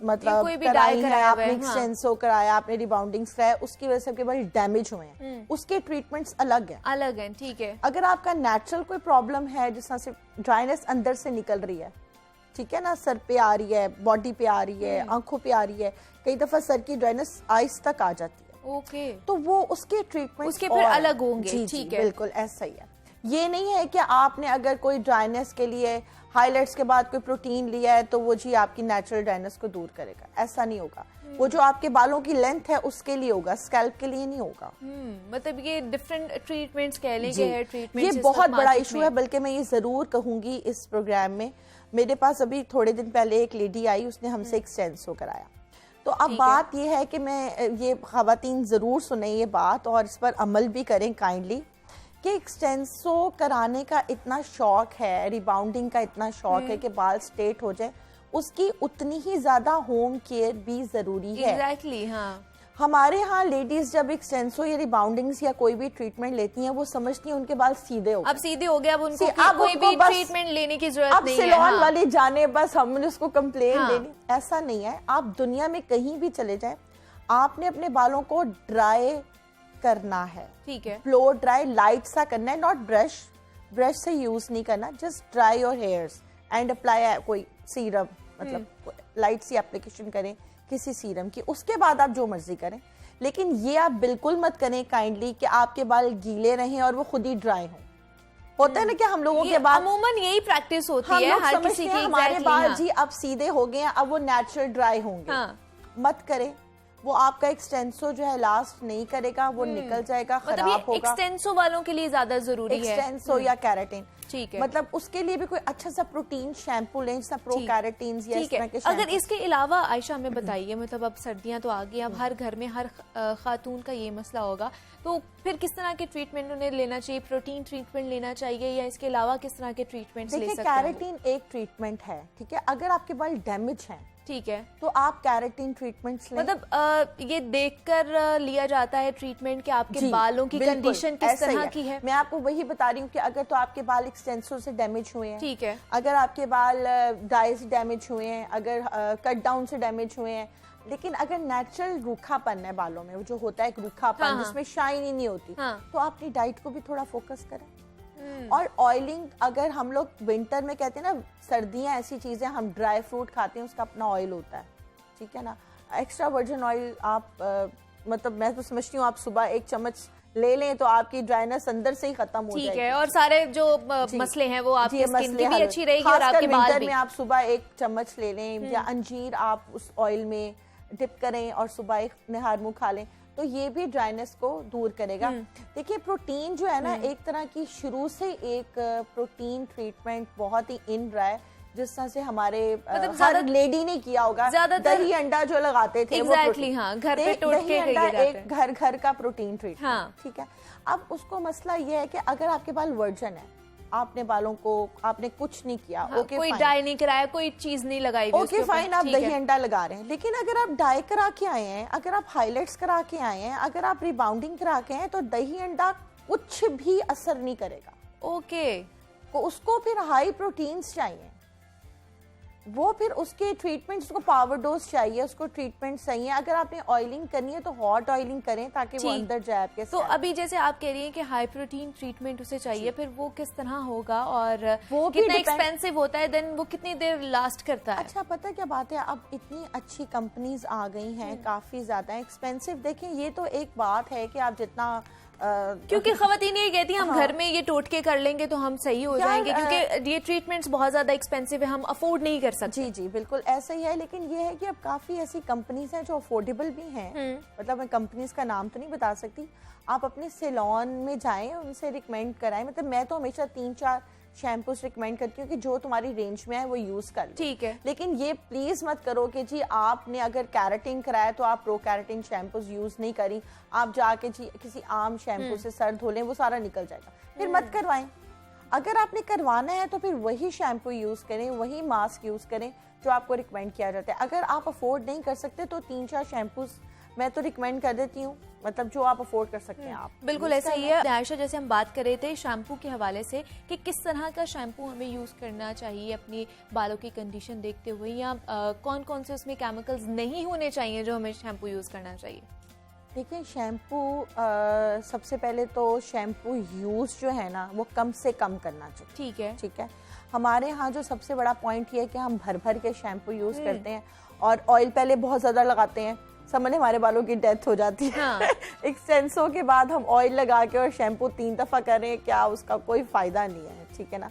मतलब कराई है, आपने एक्सटेंसो कराया, आपने रिबाउंडिंग्स कराया, उसकी वजह से आपके बाल डैमेज हुए हैं, उसके ट्रीटमेंट्स अलग हैं। ठीक है। अगर आपका नेचुरल कोई प्रॉब्लम है, जिस तरह से ड्राइनेस अंदर से निकल रही है, ठीक है ना, सर पे आ रही है, बॉडी पे आ रही है, आंखों पे आ रही है, कई दफा सर की ड्राइनेस आइस तक आ जाती है। ओके, तो वो उसके ट्रीटमेंट उसके फिर अलग होंगे। ठीक है, बिल्कुल ऐसा ही है। ये नहीं है कि आपने अगर कोई ड्राइनेस के लिए हाइलाइट्स के बाद कोई प्रोटीन लिया है तो वो जी आपकी नेचुरल ड्राइनेस को दूर करेगा, ऐसा नहीं होगा। वो जो आपके बालों की लेंथ है उसके लिए होगा, स्कैल्प के लिए नहीं होगा। मतलब ये डिफरेंट ट्रीटमेंट्स कह लें, हेयर ट्रीटमेंट, ये बहुत बड़ा इशू है। बल्कि मैं ये जरूर कहूंगी इस प्रोग्राम में, मेरे पास अभी थोड़े दिन पहले एक लेडी आई, उसने हमसे एक्सटेंसो कराया। तो अब बात ये है कि मैं ये खवातीन जरूर सुने ये बात और इस पर अमल भी करें काइंडली, कि एक्सटेंसो कराने का इतना शौक है, रिबाउंडिंग का इतना शौक है कि बाल स्ट्रेट हो जाए, उसकी उतनी ही ज्यादा होम केयर भी जरूरी है। एग्जैक्टली, हाँ। हमारे यहाँ लेडीज जब एक्सटेंसो या रिबाउंडिंग्स या कोई भी ट्रीटमेंट लेती हैं, वो समझती हैं उनके बाल सीधे हो गए। अब सीधे हो गए, अब उनको कोई भी ट्रीटमेंट लेने की जरूरत नहीं है। अब सैलून वाले जाने, बस हमने उसको कंप्लेन देनी, ऐसा नहीं है। आप दुनिया में कहीं भी चले जाएं, आपने अपने बालों को ड्राई करना है। ठीक है, ब्लो ड्राई लाइट सा करना है, नॉट ब्रश से यूज नहीं करना, just dry your hairs and apply कोई सीरम, मतलब लाइट सी एप्लीकेशन करें किसी सीरम की, उसके बाद आप जो मर्जी करें। लेकिन ये आप बिल्कुल मत करें काइंडली कि आपके बाल गीले रहें और वो खुद ही ड्राई हों। होता है ना कि हम लोगों के बाल अमूमन यही प्रैक्टिस होती है, हर किसी की, हमारे बाल जी अब सीधे हो गए हैं, अब वो नेचुरल ड्राई होंगे। मत करें, वो आपका एक्सटेंसो जो है लास्ट नहीं करेगा, वो निकल जाएगा, खराब होगा। एक्सटेंसो वालों के लिए ज्यादा जरूरी है एक्सटेंसो या कैराटिन। ठीक है, मतलब उसके लिए भी कोई अच्छा सा प्रोटीन शैम्पू लें, जैसा प्रो कैराटिन या इस तरह के। अगर इसके अलावा आयशा हमें बताइए, मतलब अब सर्दियां तो आ गई, अब हर घर में हर खातून का ये मसला होगा, तो फिर किस तरह के ट्रीटमेंट उन्हें लेना चाहिए? प्रोटीन ट्रीटमेंट लेना चाहिए या इसके अलावा किस तरह के ट्रीटमेंट ले सकते हैं? कैराटिन एक ट्रीटमेंट है, ठीक है। अगर आपके बाल डैमेज हैं, ठीक है, तो आप कैराटिन ट्रीटमेंट्स लें। मतलब ये देखकर लिया जाता है ट्रीटमेंट कि आपके बालों की कंडीशन किस तरह की है। मैं आपको वही बता रही हूँ कि अगर तो आपके बाल एक्सटेंसो से डैमेज हुए हैं, ठीक है, अगर आपके बाल डाई से डैमेज हुए हैं, अगर कट डाउन से डैमेज हुए हैं, लेकिन अगर नेचुरल रूखापन है बालों में, वो जो होता है एक रूखापन जिसमें शाइन ही नहीं होती, तो आप अपनी डाइट को भी थोड़ा फोकस करें। और ऑयलिंग, अगर हम लोग विंटर में कहते हैं ना, सर्दियां ऐसी चीजें, हम ड्राई फ्रूट खाते हैं, उसका अपना ऑयल होता है, ठीक है ना। एक्स्ट्रा वर्जिन ऑयल आप मतलब मैं तो समझती हूँ आप सुबह 1 चम्मच ले लें तो आपकी ड्राइनेस अंदर से ही खत्म हो जाएगी। ठीक है, और सारे जो मसले हैं वो आपकी स्किन की भी अच्छी रहेगी और आपके बाल भी। में आप सुबह 1 चम्मच ले लें या अंजीर आप उस ऑयल में डिप करें और सुबह एक निहार मुंह खा लें, तो ये भी ड्राइनेस को दूर करेगा। देखिए प्रोटीन जो है ना, एक तरह की शुरू से एक प्रोटीन ट्रीटमेंट बहुत ही इन रहा है, जिस तरह से हमारे हर लेडी ने किया होगा। दही अंडा जो लगाते थे exactly, हाँ, घर पे टोट के एक घर का प्रोटीन ट्रीटमेंट, हाँ। ठीक है। अब उसको मसला ये है कि अगर आपके बाल वर्जन है, आपने बालों को आपने कुछ नहीं किया, हाँ, ओके, कोई डाई नहीं कराया, कोई चीज नहीं लगाई, ओके फाइन, आप दही अंडा लगा रहे हैं। लेकिन अगर आप डाई करा के आए हैं, अगर आप हाईलाइट्स करा के आए हैं, अगर आप रिबाउंडिंग करा के आए हैं, तो दही अंडा कुछ भी असर नहीं करेगा। ओके, उसको फिर हाई प्रोटीन्स चाहिए, वो फिर उसके ट्रीटमेंट, उसको पावर डोज चाहिए, उसको ट्रीटमेंट सही है। अगर आपने ऑयलिंग करनी है तो हॉट ऑयलिंग करें ताकि वो अंदर जाए आपके। तो अभी जैसे आप कह रही हैं कि हाई प्रोटीन ट्रीटमेंट उसे चाहिए, फिर वो किस तरह होगा और वो कितना एक्सपेंसिव होता है, देन वो कितनी देर लास्ट करता है? अच्छा, पता क्या बात है, अब इतनी अच्छी कंपनीज आ गई हैं, काफी ज्यादा एक्सपेंसिव। देखें, ये तो एक बात है कि आप जितना क्योंकि खवातीन ये कहती हैं हम घर में ये टोटके कर लेंगे तो हम सही हो जाएंगे, क्योंकि ये ट्रीटमेंट्स बहुत ज्यादा एक्सपेंसिव है, हम अफोर्ड नहीं कर सकते। जी जी बिल्कुल ऐसा ही है। लेकिन ये है कि अब काफी ऐसी कंपनीज हैं जो अफोर्डेबल भी हैं, मतलब मैं कंपनीज का नाम तो नहीं बता सकती। आप अपने सैलून में जाएं, उनसे रिकमेंड कराएं। मतलब मैं तो हमेशा 3-4 शैम्पूज रिकमेंड करती हूँ कि जो तुम्हारी रेंज में है वो यूज कर लो, ठीक है। लेकिन ये प्लीज मत करो कि जी आपने अगर कैरेटिन कराया तो आप प्रो कैरेटिन शैम्पूज यूज नहीं करी, आप जाके जी किसी आम शैम्पू से सर धो लें, वो सारा निकल जाएगा, फिर मत करवाएं। अगर आपने करवाना है तो फिर वही शैम्पू यूज करें, वही मास्क यूज करें जो आपको रिकमेंड किया जाता है। अगर आप अफोर्ड नहीं कर सकते तो 3-4 शैम्पूज मैं तो रिकमेंड कर देती हूँ, मतलब जो आप अफोर्ड कर सकते हैं आप। बिल्कुल ऐसा ही है। आयशा, जैसे हम बात कर रहे थे शैम्पू के हवाले से कि किस तरह का शैम्पू हमें यूज करना चाहिए अपनी बालों की कंडीशन देखते हुए, या कौन कौन से उसमें केमिकल्स नहीं होने चाहिए जो हमें शैम्पू यूज करना चाहिए? देखिए शैम्पू सबसे पहले तो शैम्पू यूज जो है ना वो कम से कम करना चाहिए। ठीक है, ठीक है। हमारे यहाँ जो सबसे बड़ा पॉइंट ये है कि हम भर भर के शैम्पू यूज करते हैं और ऑयल पहले बहुत ज्यादा लगाते हैं, समझे हमारे बालों की डेथ हो जाती है। हाँ। एक्सटेंसो के बाद हम ऑयल लगा के और शैम्पू 3 दफा करें, क्या उसका कोई फायदा नहीं है, ठीक है ना।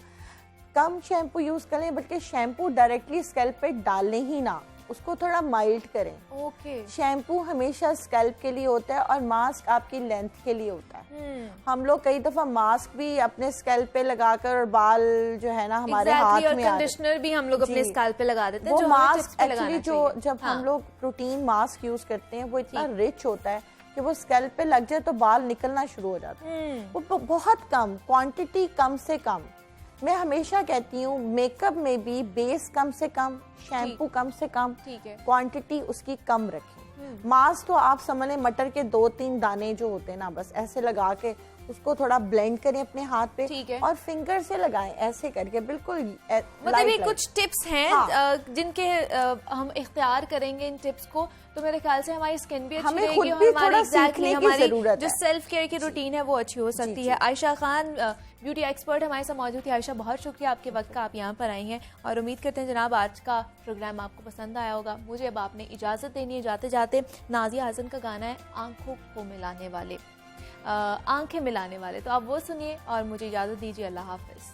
कम शैम्पू यूज करें, बल्कि शैम्पू डायरेक्टली स्कैल्प पे डालें ही ना, उसको थोड़ा माइल्ड करें। ओके। शैम्पू हमेशा स्कैल्प के लिए होता है और मास्क आपकी लेंथ के लिए होता है। हम लोग कई दफा मास्क भी अपने स्कैल्प पे लगाकर और बाल जो है ना हमारे हाथ में, कंडीशनर भी हम लोग अपने स्कैल्प पे लगा देते हैं। वो मास्क एक्चुअली जो जब हम लोग प्रोटीन मास्क यूज करते हैं वो इतना रिच होता है कि वो स्कैल्प पे लग जाए तो बाल निकलना शुरू हो जाते हैं। वो बहुत कम क्वांटिटी, कम से कम। मैं हमेशा कहती हूँ मेकअप में भी बेस कम से कम, शैम्पू कम से कम, क्वांटिटी उसकी कम रखें। मास्क तो आप समझ लें मटर के 2-3 दाने जो होते हैं ना, बस ऐसे लगा के उसको थोड़ा ब्लेंड करें अपने हाथ पे और फिंगर से लगाएं, ऐसे करके बिल्कुल। मतलब ये कुछ टिप्स हैं जिनके हम इख्तियार करेंगे इन टिप्स को, तो मेरे ख्याल से हमारी स्किन भी अच्छी रहेगी और हमारी जो सेल्फ केयर की रूटीन है वो अच्छी हो सकती है। आयशा खान ब्यूटी एक्सपर्ट हमारे साथ मौजूद थी। आयशा, बहुत शुक्रिया आपके वक्त का, आप यहाँ पर आई हैं और उम्मीद करते हैं जनाब आज का प्रोग्राम आपको पसंद आया होगा। मुझे अब आपने इजाज़त देनी है जाते जाते। नाजिया हसन का गाना है आंखों को मिलाने वाले, आंखें मिलाने वाले, तो आप वो सुनिए और मुझे इजाज़त दीजिए। अल्लाह हाफिज़।